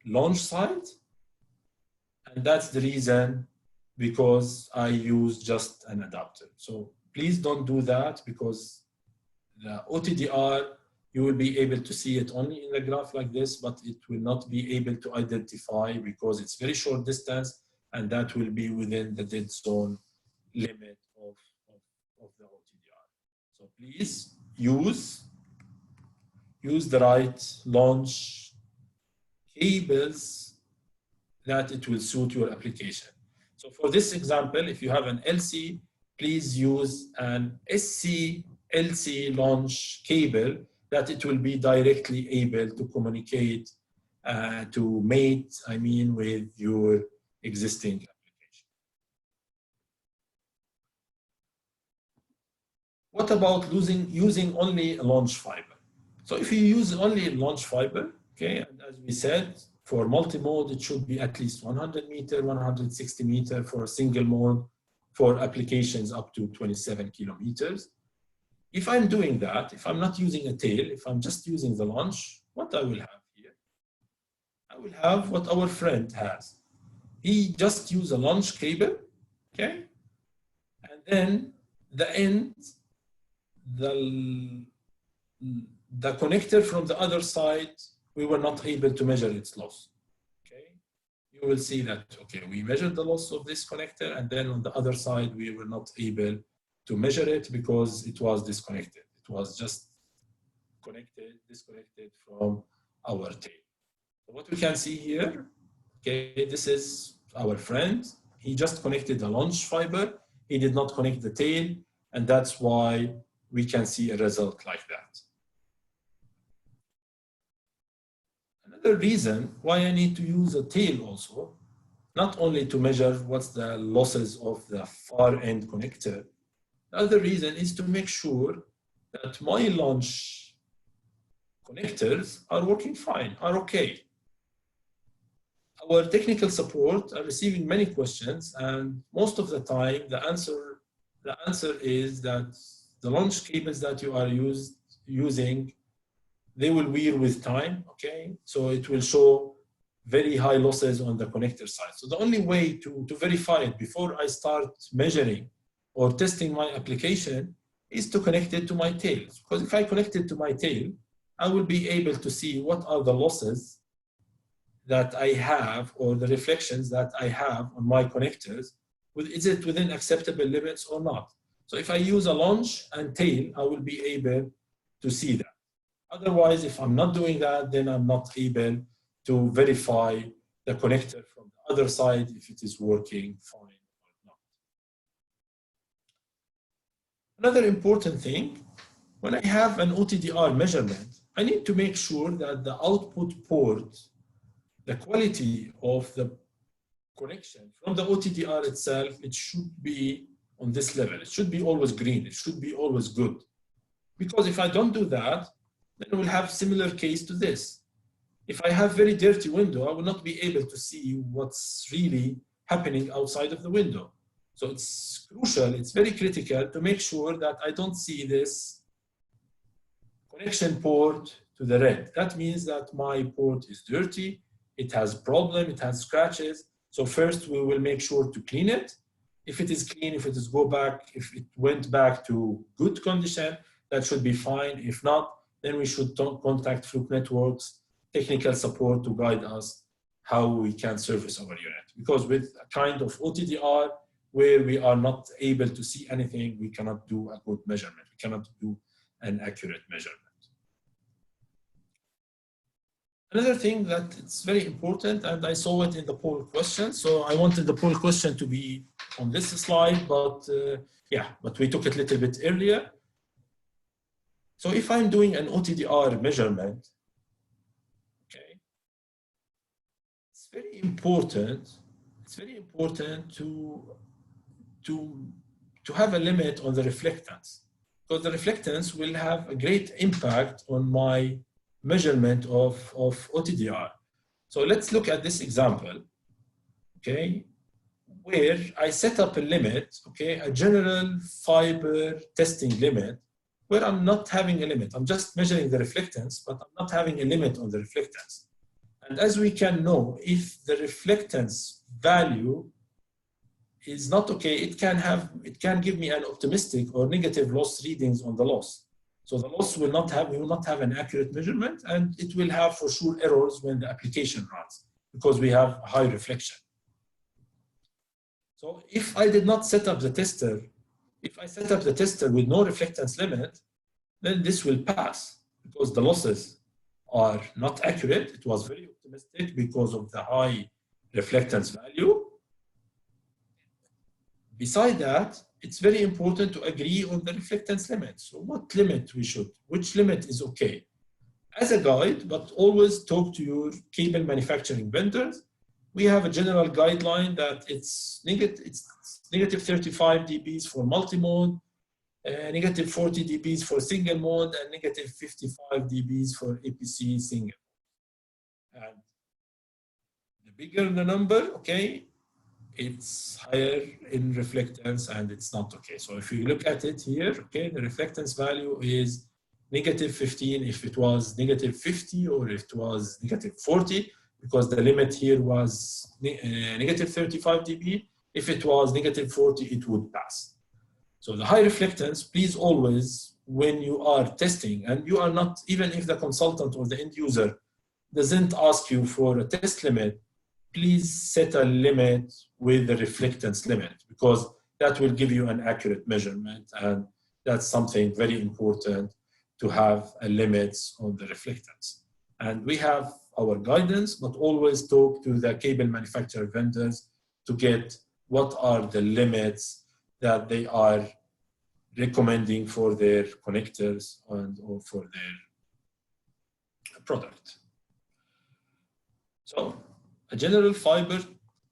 B: launch side. And that's the reason because I use just an adapter. So please don't do that because the OTDR, you will be able to see it only in the graph like this, but it will not be able to identify because it's very short distance and that will be within the dead zone limit of the OTDR. So please use the right launch cables that it will suit your application. So for this example, if you have an LC, please use an SC LC launch cable that it will be directly able to communicate, to mate, with your existing application. What about using only a launch fiber? So if you use only a launch fiber, okay, and as we said, for multi-mode, it should be at least 100 meter, 160 meter for a single mode for applications up to 27 kilometers. If I'm doing that, if I'm not using a tail, if I'm just using the launch, what I will have here? I will have what our friend has. He just used a launch cable, okay? And then the end, the connector from the other side, we were not able to measure its loss, okay? You will see that, okay, we measured the loss of this connector, and then on the other side, we were not able to measure it because it was disconnected. It was just disconnected from our tail. So what we can see here, okay, this is our friend. He just connected the launch fiber. He did not connect the tail, and that's why we can see a result like that. Another reason why I need to use a tail also, not only to measure what's the losses of the far end connector, the other reason is to make sure that my launch connectors are working fine, are okay. Our technical support are receiving many questions, and most of the time the answer is that the launch cables that you are using, they will wear with time, okay? So it will show very high losses on the connector side. So the only way to verify it before I start measuring or testing my application is to connect it to my tail. Because if I connect it to my tail, I will be able to see what are the losses that I have or the reflections that I have on my connectors. Is it within acceptable limits or not? So if I use a launch and tail, I will be able to see that. Otherwise, if I'm not doing that, then I'm not able to verify the connector from the other side if it is working fine or not. Another important thing, when I have an OTDR measurement, I need to make sure that the output port, the quality of the connection from the OTDR itself, it should be on this level. It should be always green. It should be always good. Because if I don't do that, then we'll have similar case to this. If I have very dirty window, I will not be able to see what's really happening outside of the window. So it's crucial, it's very critical to make sure that I don't see this connection port to the red. That means that my port is dirty, it has problem, it has scratches. So first we will make sure to clean it. If it is clean, if it is if it went back to good condition, that should be fine. If not, then we should contact Fluke Networks technical support to guide us how we can service our unit. Because with a kind of OTDR where we are not able to see anything, we cannot do a good measurement. We cannot do an accurate measurement. Another thing that it's very important, and I saw it in the poll question, so I wanted the poll question to be on this slide, but but we took it a little bit earlier. So if I'm doing an OTDR measurement, okay, it's very important to have a limit on the reflectance, because the reflectance will have a great impact on my measurement of OTDR. So let's look at this example, okay, where I set up a limit, okay, a general fiber testing limit, where I'm not having a limit. I'm just measuring the reflectance, but I'm not having a limit on the reflectance. And as we can know, if the reflectance value is not okay, it can give me an optimistic or negative loss readings on the loss. So the loss we will not have an accurate measurement, and it will have for sure errors when the application runs, because we have high reflection. So if I did not set up the tester, if I set up the tester with no reflectance limit, then this will pass, because the losses are not accurate. It was very optimistic because of the high reflectance value. Beside that, it's very important to agree on the reflectance limit. So what limit which limit is okay? As a guide, but always talk to your cable manufacturing vendors. We have a general guideline that it's negative 35 dBs for multi-mode, negative 40 dBs for single mode, and negative 55 dBs for APC single. And the bigger the number, okay, it's higher in reflectance, and it's not okay. So if you look at it here, okay, the reflectance value is negative 15 if it was negative 50, or if it was negative 40, because the limit here was negative 35 dB. If it was negative 40, it would pass. So the high reflectance, please always, when you are testing, and you are not, even if the consultant or the end user doesn't ask you for a test limit, please set a limit with the reflectance limit, because that will give you an accurate measurement. And that's something very important to have a limits on the reflectance. And we have our guidance, but always talk to the cable manufacturer vendors to get what are the limits that they are recommending for their connectors and or for their product. So a general fiber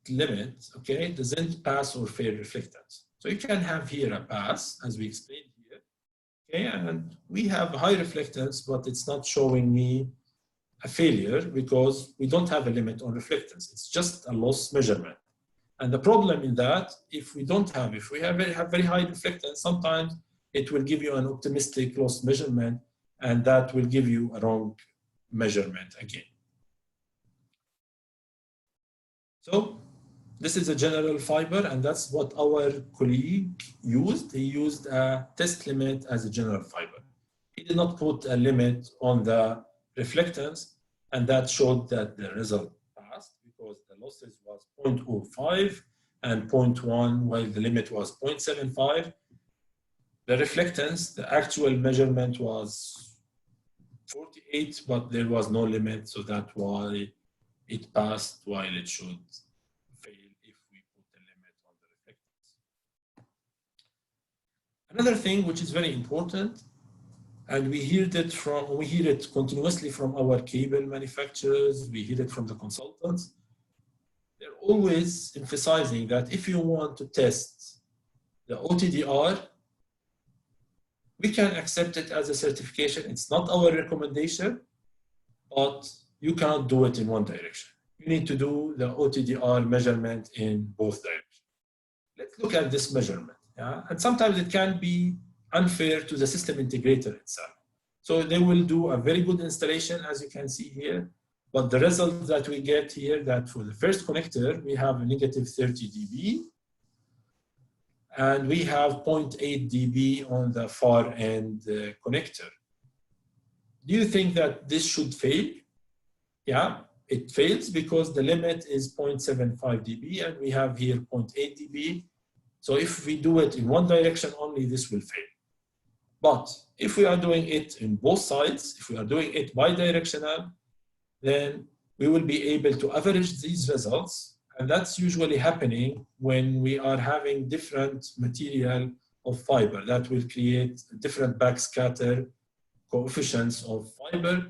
B: limit, okay, doesn't pass or fail reflectance. So you can have here a pass, as we explained here, okay, and we have high reflectance, but it's not showing me a failure because we don't have a limit on reflectance. It's just a loss measurement. And the problem in that, if we have very high reflectance, sometimes it will give you an optimistic loss measurement, and that will give you a wrong measurement again. So this is a general fiber, and that's what our colleague used. He used a test limit as a general fiber. He did not put a limit on the reflectance, and that showed that the result passed because the losses was 0.05 and 0.1, while the limit was 0.75. The reflectance, the actual measurement was 48, but there was no limit, so that's why it passed, while it should fail if we put a limit on the reflectance. Another thing which is very important, and we hear it continuously from our cable manufacturers, we hear it from the consultants. They're always emphasizing that if you want to test the OTDR, we can accept it as a certification. It's not our recommendation, but you cannot do it in one direction. You need to do the OTDR measurement in both directions. Let's look at this measurement. Yeah? And sometimes it can be unfair to the system integrator itself. So they will do a very good installation, as you can see here, but the result that we get here, that for the first connector, we have a negative 30 dB, and we have 0.8 dB on the far end connector. Do you think that this should fail? Yeah, it fails because the limit is 0.75 dB, and we have here 0.8 dB. So if we do it in one direction only, this will fail. But if we are doing it in both sides, if we are doing it bidirectional, then we will be able to average these results. And that's usually happening when we are having different material of fiber that will create different backscatter coefficients of fiber.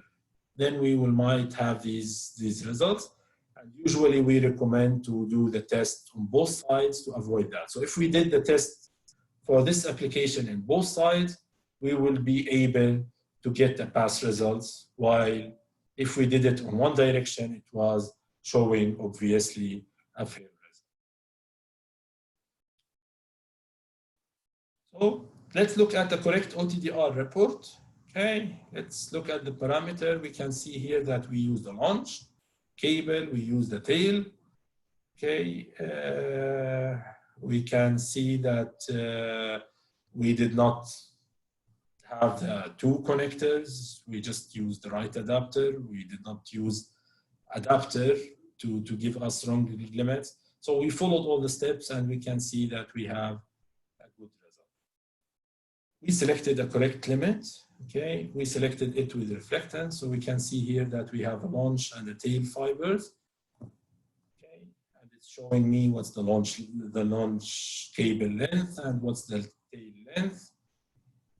B: Then we might have these results. And usually we recommend to do the test on both sides to avoid that. So if we did the test for this application in both sides, we will be able to get the pass results, while if we did it on one direction, it was showing obviously a fail result. So let's look at the correct OTDR report. Okay, let's look at the parameter. We can see here that we use the launch cable, we use the tail. Okay, we can see that we did not have the two connectors. We just used the right adapter. We did not use adapter to give us wrong limits. So we followed all the steps, and we can see that we have a good result. We selected a correct limit. Okay, we selected it with reflectance. So we can see here that we have a launch and the tail fibers. Okay, and it's showing me what's the launch cable length and what's the tail length.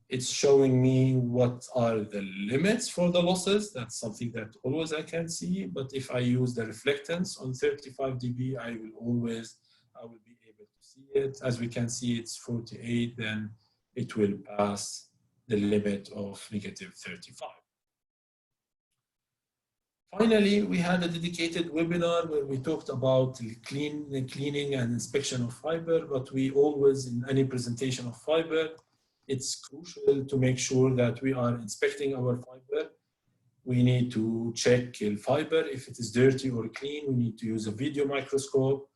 B: It's showing me what are the limits for the losses. That's something that always I can see. But if I use the reflectance on 35 dB, I will be able to see it. As we can see, it's 48, then it will pass the limit of negative 35. Finally, we had a dedicated webinar where we talked about cleaning and inspection of fiber, but we always, in any presentation of fiber, it's crucial to make sure that we are inspecting our fiber. We need to check the fiber. If it is dirty or clean, we need to use a video microscope.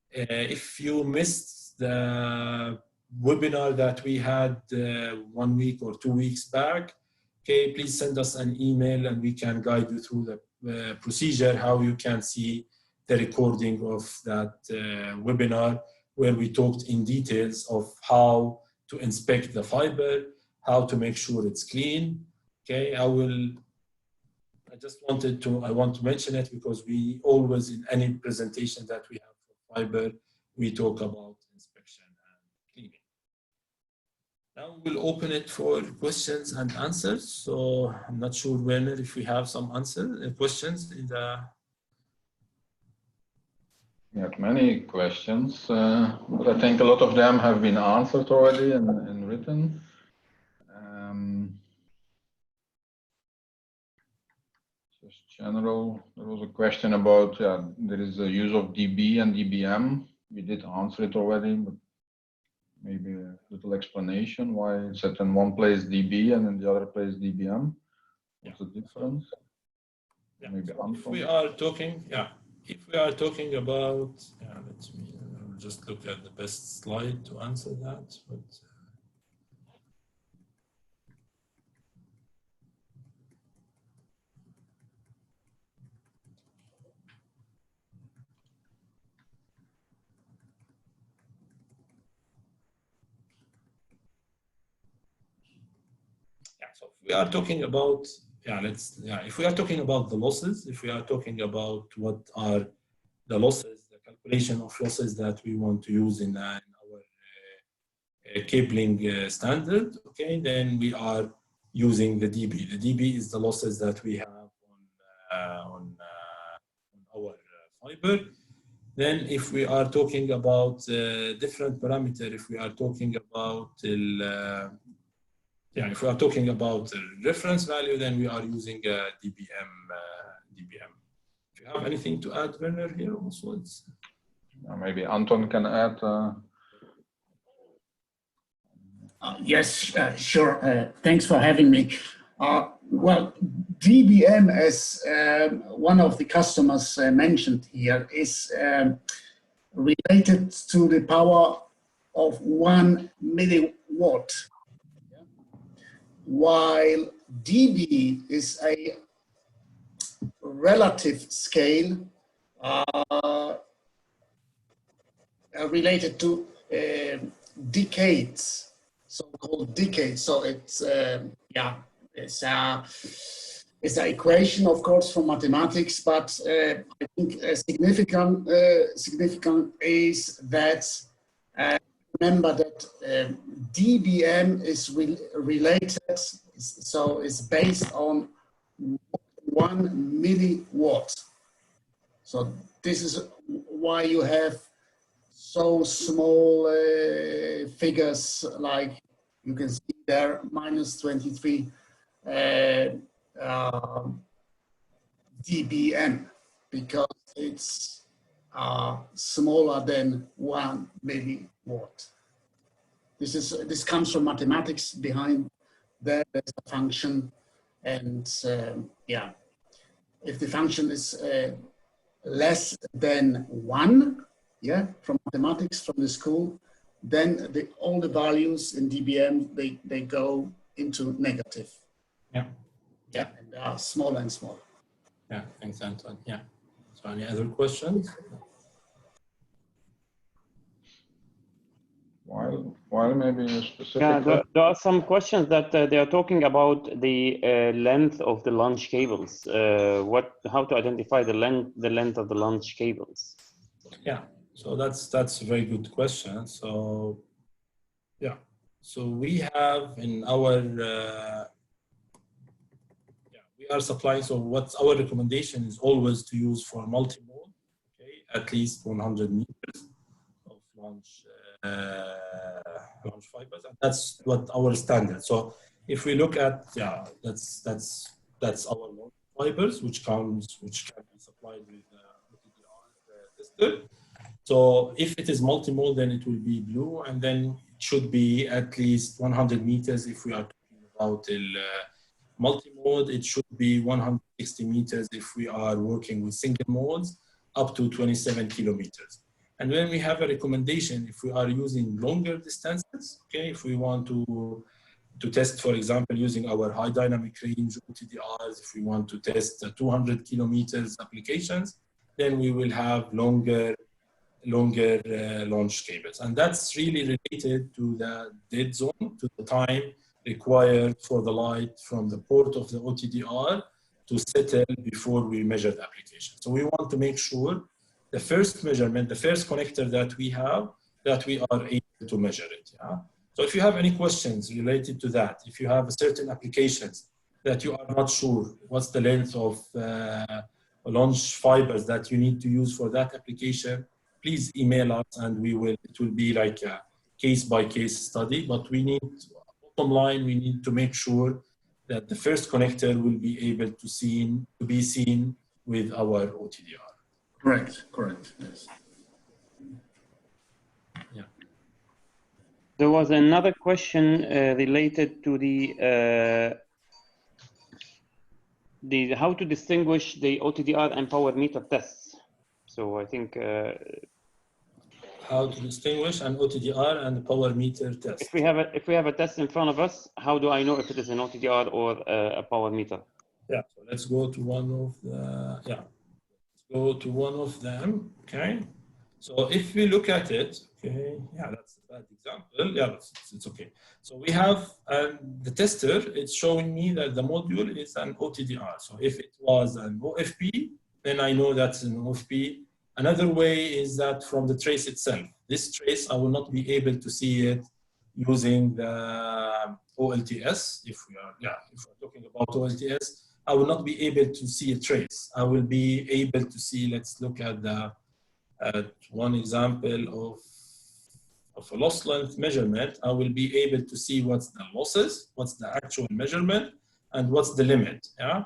B: If you missed the webinar that we had 1 week or 2 weeks back, okay, please send us an email and we can guide you through the procedure, how you can see the recording of that webinar. where we talked in details of how to inspect the fiber, how to make sure it's clean. Okay, I want to mention it because we always, in any presentation that we have for fiber, we talk about inspection and cleaning. Now we'll open it for questions and answers. So I'm not sure, Werner, if we have some questions in the...
D: We had many questions, but I think a lot of them have been answered already in written. Just general, there was a question about, there is a use of DB and DBM. We did answer it already, but maybe a little explanation why it's set in one place DB and in the other place DBM. What's the difference?
B: Yeah.
D: Maybe
B: So if we are talking, if we are talking about, I'll just look at the best slide to answer that. But, so if we are talking about, if we are talking about the losses, if we are talking about what are the losses, the calculation of losses that we want to use in our cabling standard, okay, then we are using the DB. The DB is the losses that we have on our fiber. Then if we are talking about different parameter, if we are talking about if we are talking about the reference value, then we are using DBM. Do you have anything to add, Werner, here also?
D: Maybe Anton can add.
E: Yes, sure. Thanks for having me. Well, DBM, as one of the customers mentioned here, is related to the power of 1 milliwatt, while dB is a relative scale related to decades, so-called decades. So it's it's an equation, of course, from mathematics, but I think significant is that remember that DBM is related, so it's based on 1 milliwatt. So this is why you have so small figures, like you can see there, -23 dBm, because it's smaller than 1 milliwatt. This comes from mathematics behind that. There's a function, and if the function is less than 1, from mathematics, from the school, then all the values in dBm, they go into negative. And they are smaller and smaller.
B: Thanks, Anton. So any other questions?
D: While maybe a specific.
A: There are some questions that they are talking about the length of the launch cables. How to identify the length of the launch cables?
B: So that's a very good question. So so we have in our we are supplying. So what's our recommendation is always to use for multi-mode, at least 100 meters of launch fibers, and that's what our standard. So if we look at that's our launch fibers, which can be supplied with OTDR tester. So if it is multi-mode, then it will be blue, and then it should be at least 100 meters. If we are talking about multi-mode, it should be 160 meters if we are working with single modes, up to 27 kilometers. And when we have a recommendation, if we are using longer distances, if we want to test, for example, using our high dynamic range OTDRs, if we want to test 200 kilometers applications, then we will have longer longer launch cables. And that's really related to the dead zone, to the time required for the light from the port of the OTDR to settle before we measure the application. So we want to make sure the first measurement, the first connector that we have, that we are able to measure it. Yeah? So if you have any questions related to that, if you have certain applications that you are not sure what's the length of launch fibers that you need to use for that application, please email us and it will be like a case-by-case study, but we need, bottom line, we need to make sure that the first connector will be able to be seen with our OTDR.
E: Correct, yes.
B: Yeah.
A: There was another question related to the how to distinguish the OTDR and power meter tests. So I think
B: how to distinguish an OTDR and a power meter test.
A: If we have a test in front of us, how do I know if it is an OTDR or a power meter?
B: Yeah, so let's go to one of the, let's go to one of them, okay? So if we look at it, okay, yeah, that's a bad example. Yeah, it's okay. So we have the tester, it's showing me that the module is an OTDR. So if it was an OFP, then I know that's an OFP. Another way is that from the trace itself. This trace, I will not be able to see it using the OLTS. If we're talking about OLTS, I will not be able to see a trace. I will be able to see, let's look at one example of a loss length measurement. I will be able to see what's the losses, what's the actual measurement, and what's the limit, yeah?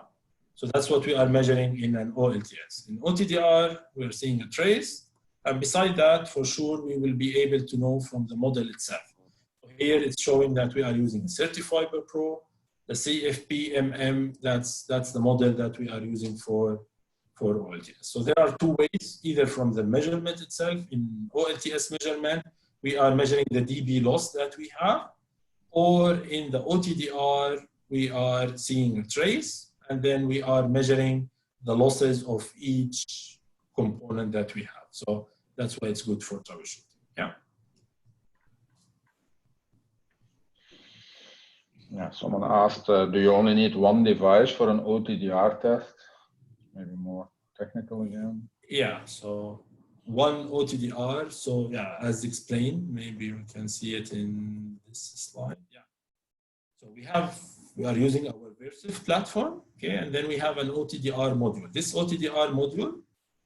B: So that's what we are measuring in an OLTS. In OTDR, we're seeing a trace. And beside that, for sure, we will be able to know from the model itself. So here it's showing that we are using Certifiber Pro, the CFP-MM, that's the model that we are using for OLTS. So there are two ways, either from the measurement itself. In OLTS measurement, we are measuring the dB loss that we have, or in the OTDR, we are seeing a trace, and then we are measuring the losses of each component that we have. So that's why it's good for troubleshooting. Yeah.
D: Yeah, someone asked, do you only need one device for an OTDR test? Maybe more technical again.
B: Yeah, so one OTDR. So yeah, as explained, maybe we can see it in this slide. Yeah. So we are using our Versif platform, okay, and then we have an OTDR module. This OTDR module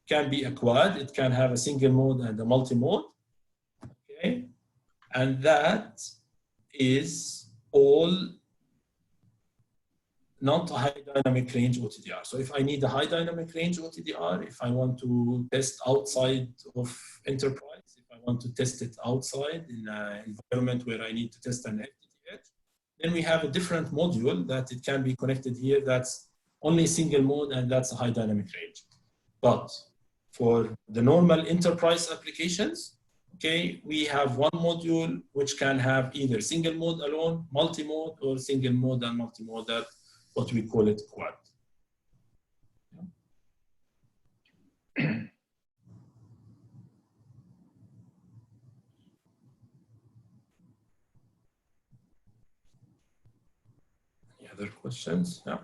B: can be a quad. It can have a single mode and a multi-mode, okay, and that is all not high dynamic range OTDR. So if I need a high dynamic range OTDR, if I want to test outside of enterprise, if I want to test it outside in an environment where I need to test an FTTH, then we have a different module that it can be connected here that's only single mode, and that's a high dynamic range. But for the normal enterprise applications, okay, we have one module which can have either single mode alone, multi-mode, or single mode and multi-mode, that what we call it quad. Any other questions? Yeah.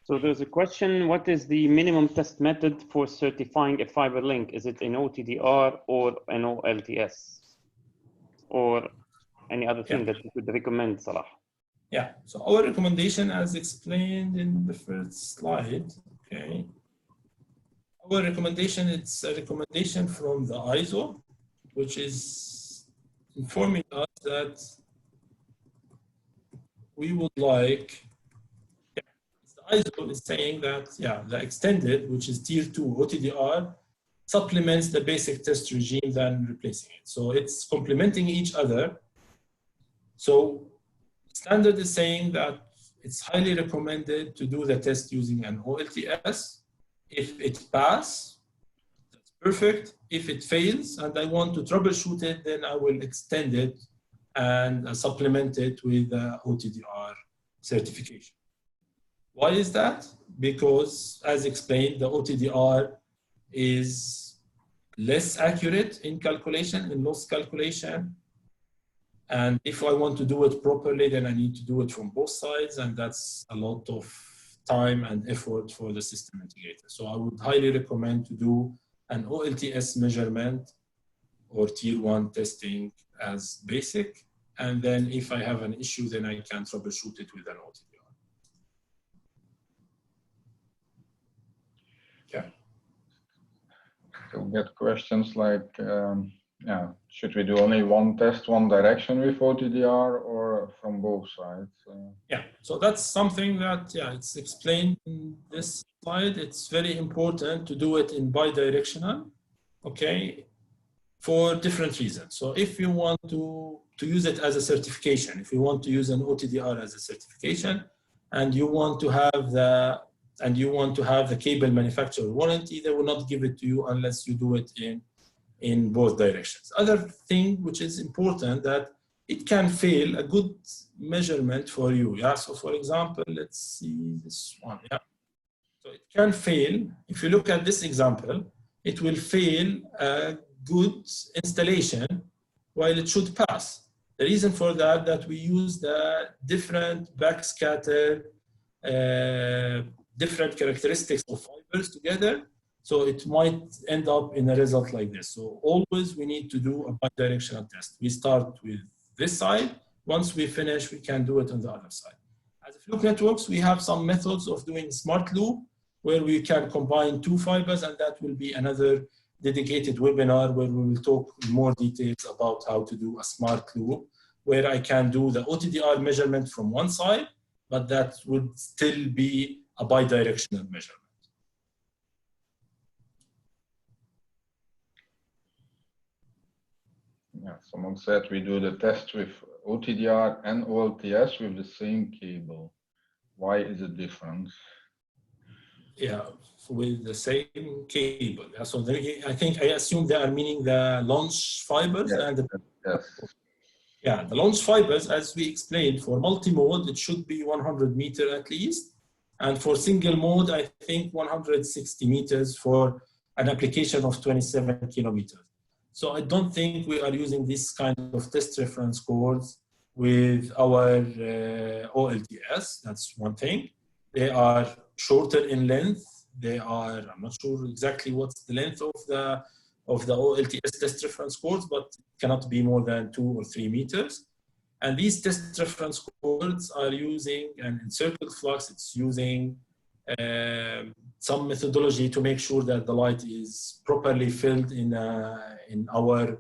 A: So there's a question, what is the minimum test method for certifying a fiber link? Is it an OTDR or an OLTS? Or any other thing that you could recommend, Salah?
B: Yeah, so our recommendation, as explained in the first slide, okay, our recommendation, it's a recommendation from the ISO, which is informing us that we would like, the ISO is saying that, the extended, which is tier 2 OTDR, supplements the basic test regime than replacing it. So it's complementing each other. So standard is saying that it's highly recommended to do the test using an OLTS. If it passes, that's perfect. If it fails and I want to troubleshoot it, then I will extend it and supplement it with OTDR certification. Why is that? Because, as explained, the OTDR is less accurate in calculation, in loss calculation. And if I want to do it properly, then I need to do it from both sides, and that's a lot of time and effort for the system integrator. So I would highly recommend to do an OLTS measurement or tier 1 testing as basic. And then if I have an issue, then I can troubleshoot it with an OTDR. Yeah.
D: So we get questions like, yeah, should we do only one test, one direction with OTDR or from both sides?
B: Yeah, so that's something that, yeah, it's explained in this slide. It's very important to do it in bidirectional, okay, for different reasons. So if you want to use it as a certification, if you want to use an OTDR as a certification, and you want to have the cable manufacturer warranty, they will not give it to you unless you do it in both directions. Other thing which is important, that it can fail a good measurement for you. Yeah. So for example, let's see this one. Yeah. So it can fail. If you look at this example, it will fail a good installation while it should pass. The reason for that we use the different backscatter, different characteristics of fibers together. So it might end up in a result like this. So always we need to do a bidirectional test. We start with this side. Once we finish, we can do it on the other side. As a Fluke Networks, we have some methods of doing smart loop where we can combine 2 fibers, and that will be another dedicated webinar where we will talk in more details about how to do a smart loop, where I can do the OTDR measurement from one side, but that would still be a bidirectional measurement.
D: Yeah, someone said we do the test with OTDR and OLTS with the same cable. Why is it different?
B: Yeah, with the same cable. Yeah, so I assume they are meaning the launch fibers.
D: Yes,
B: and the,
D: yes.
B: Yeah, the launch fibers, as we explained, for multi-mode, it should be 100 meters at least. And for single mode, I think 160 meters for an application of 27 kilometers. So I don't think we are using this kind of test reference cords with our OLTS. That's one thing. They are shorter in length. They are, I'm not sure exactly what's the length of the OLTS test reference cords, but it cannot be more than 2 or 3 meters. And these test reference cords are using an encircled flux. It's using some methodology to make sure that the light is properly filled in our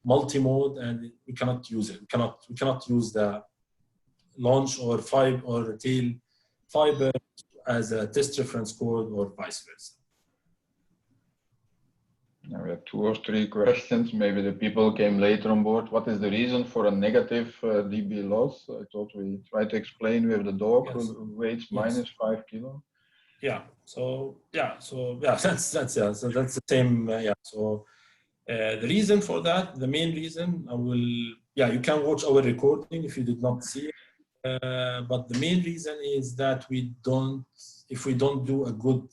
B: multi-mode, and we cannot use it. We cannot use the launch or fiber or tail fiber as a test reference cord or vice versa.
D: Now we have 2 or 3 questions. Maybe the people came later on board. What is the reason for a negative dB loss? I thought we tried to explain with the dog who weighs minus 5 kilo.
B: Yeah. So that's the same. So the reason for that, the main reason, you can watch our recording if you did not see it. But the main reason is that if we don't do a good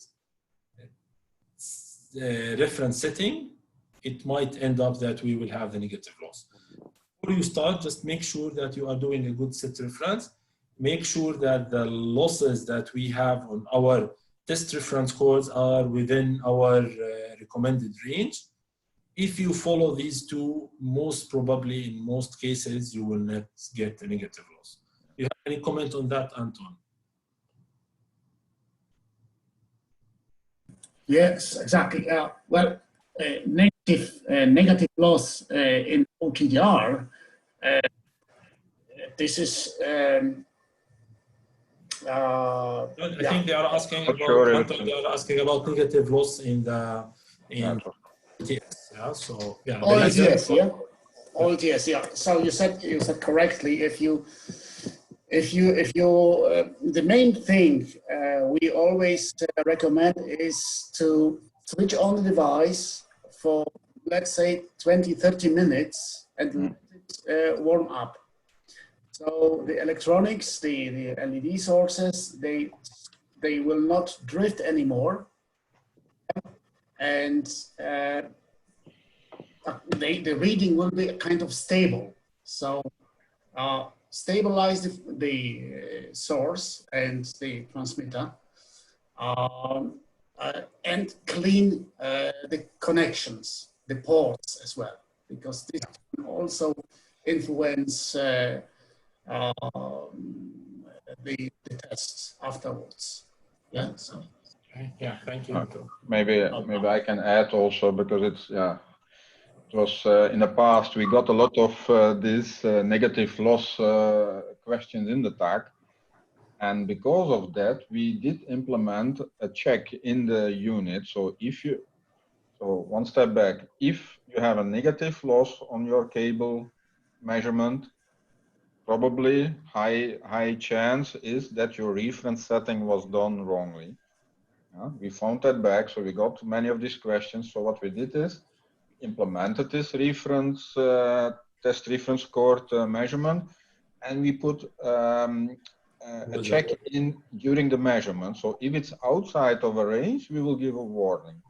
B: reference setting, it might end up that we will have the negative loss. Before you start, just make sure that you are doing a good set reference. Make sure that the losses that we have on our test reference cords are within our recommended range. If you follow these 2, most probably in most cases, you will not get a negative loss. Do you have any comment on that, Anton?
E: Yes, exactly. Negative loss in OTDR. This is.
B: I think they are asking about. They are asking about negative loss in OLTS. Yeah. So yeah.
E: OLTS. Yeah. OLTS. Yeah. So you said correctly. If you the main thing we always recommend is to switch on the device for, let's say, 20-30 minutes and let it warm up. So the electronics, the LED sources, they they will not drift anymore, and the reading will be kind of stable. So stabilize the source and the transmitter, and clean the connections, the ports as well, because this can also influence the tests afterwards. Yeah. So.
B: Yeah. Thank you.
D: Maybe I can add also, because it's it was in the past we got a lot of these negative loss questions in the tag, and because of that we did implement a check in the unit. So one step back, if you have a negative loss on your cable measurement, probably high chance is that your reference setting was done wrongly. We found that back, so we got many of these questions. So what we did is implemented this reference test reference cord measurement, and we put a check in during the measurement. So if it's outside of a range, we will give a warning.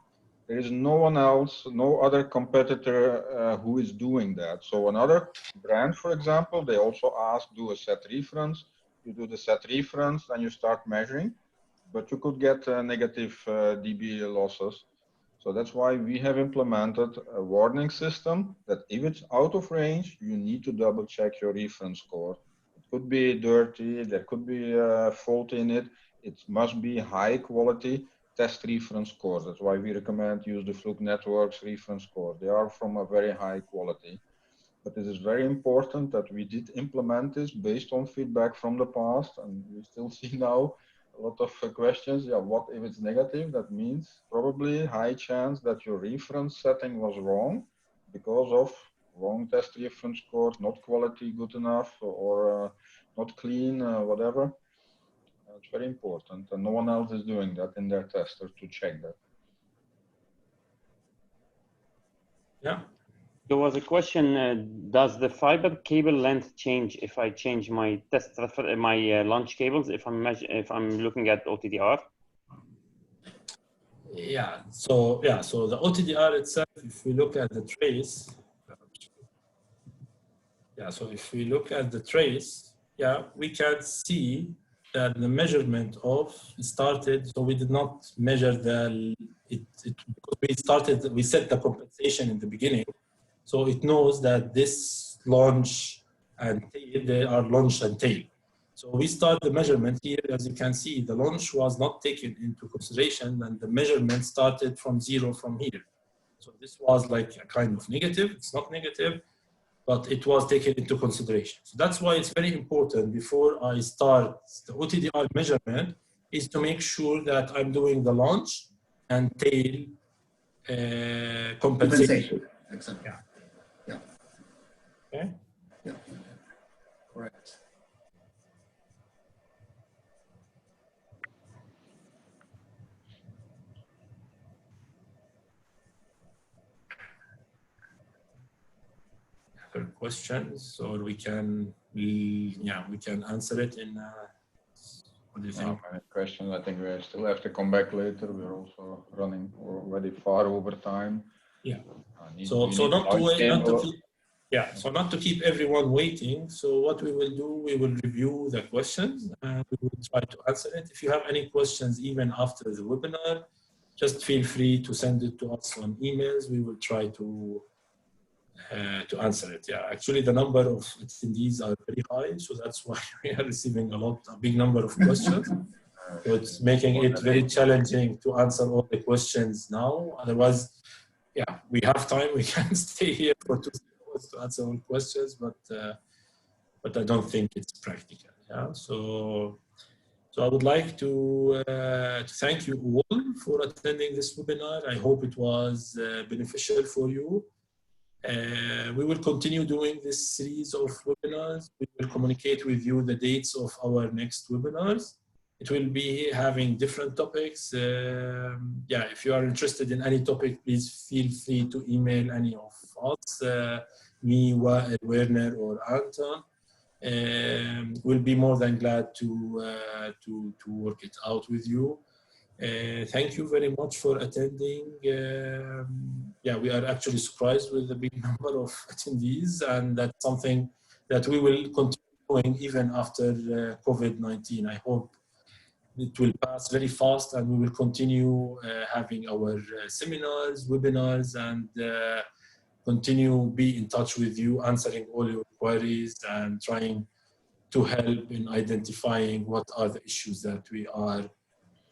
D: There is no one else, no other competitor who is doing that. So another brand, for example, they also ask, do a set reference. You do the set reference, and you start measuring, but you could get negative dB losses. So that's why we have implemented a warning system that if it's out of range, you need to double check your reference cord. It could be dirty, there could be a fault in it. It must be high quality test reference cord. That's why we recommend use the Fluke Networks reference cord. They are from a very high quality. But it is very important that we did implement this based on feedback from the past, and we still see now a lot of questions. Yeah, what if it's negative? That means probably high chance that your reference setting was wrong because of wrong test reference cord, not quality good enough, or not clean, whatever. It's very important, and no one else is doing that in their tester to check that.
B: Yeah.
A: There was a question, does the fiber cable length change if I change my launch cables, if I'm looking at OTDR?
B: Yeah, so the OTDR itself, if we look at the trace, we can see that the measurement started, so we did not measure because we set the compensation in the beginning. So it knows that this launch and tail, they are launch and tail. So we start the measurement here. As you can see, the launch was not taken into consideration, and the measurement started from 0 from here. So this was like a kind of negative. It's not negative, but it was taken into consideration. So that's why it's very important before I start the OTDR measurement is to make sure that I'm doing the launch and tail compensation.
E: Exactly.
B: Yeah.
E: Yeah.
B: Okay.
E: Yeah. Correct.
B: Other questions, or we can answer it in. What do you think?
D: Many questions. I think we still have to come back later. We're also running already far over time.
B: Yeah. So not to keep everyone waiting. So what we will do, we will review the questions and we will try to answer it. If you have any questions even after the webinar, just feel free to send it to us on emails. We will try to answer it. Yeah, actually the number of attendees are very high, so that's why we are receiving a big number of questions. So it's making it very challenging to answer all the questions now. Otherwise, yeah, we have time. We can stay here for 2 hours to answer all questions, but I don't think it's practical. Yeah, so I would like to thank you all for attending this webinar. I hope it was beneficial for you. We will continue doing this series of webinars. We will communicate with you the dates of our next webinars. It will be having different topics. If you are interested in any topic, please feel free to email any of us, me, Werner, or Anton. we'll be more than glad to work it out with you. Thank you very much for attending. Yeah, we are actually surprised with the big number of attendees, and that's something that we will continue doing even after COVID-19. I hope it will pass very fast, and we will continue having our seminars, webinars, and continue be in touch with you, answering all your queries and trying to help in identifying what are the issues that we are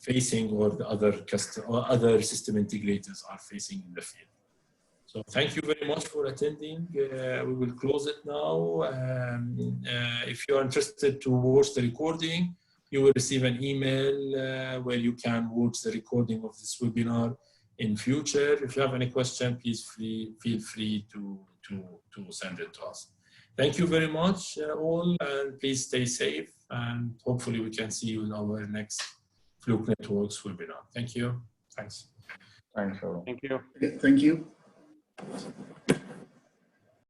B: facing or the other system integrators are facing in the field. So thank you very much for attending. We will close it now. If you are interested to watch the recording, you will receive an email where you can watch the recording of this webinar in future. If you have any question, please feel free to send it to us. Thank you very much all, and please stay safe, and hopefully we can see you in our next Fluke Networks webinar. Thank you. Thanks.
D: Thanks, Earl.
A: Thank you.
E: Thank you.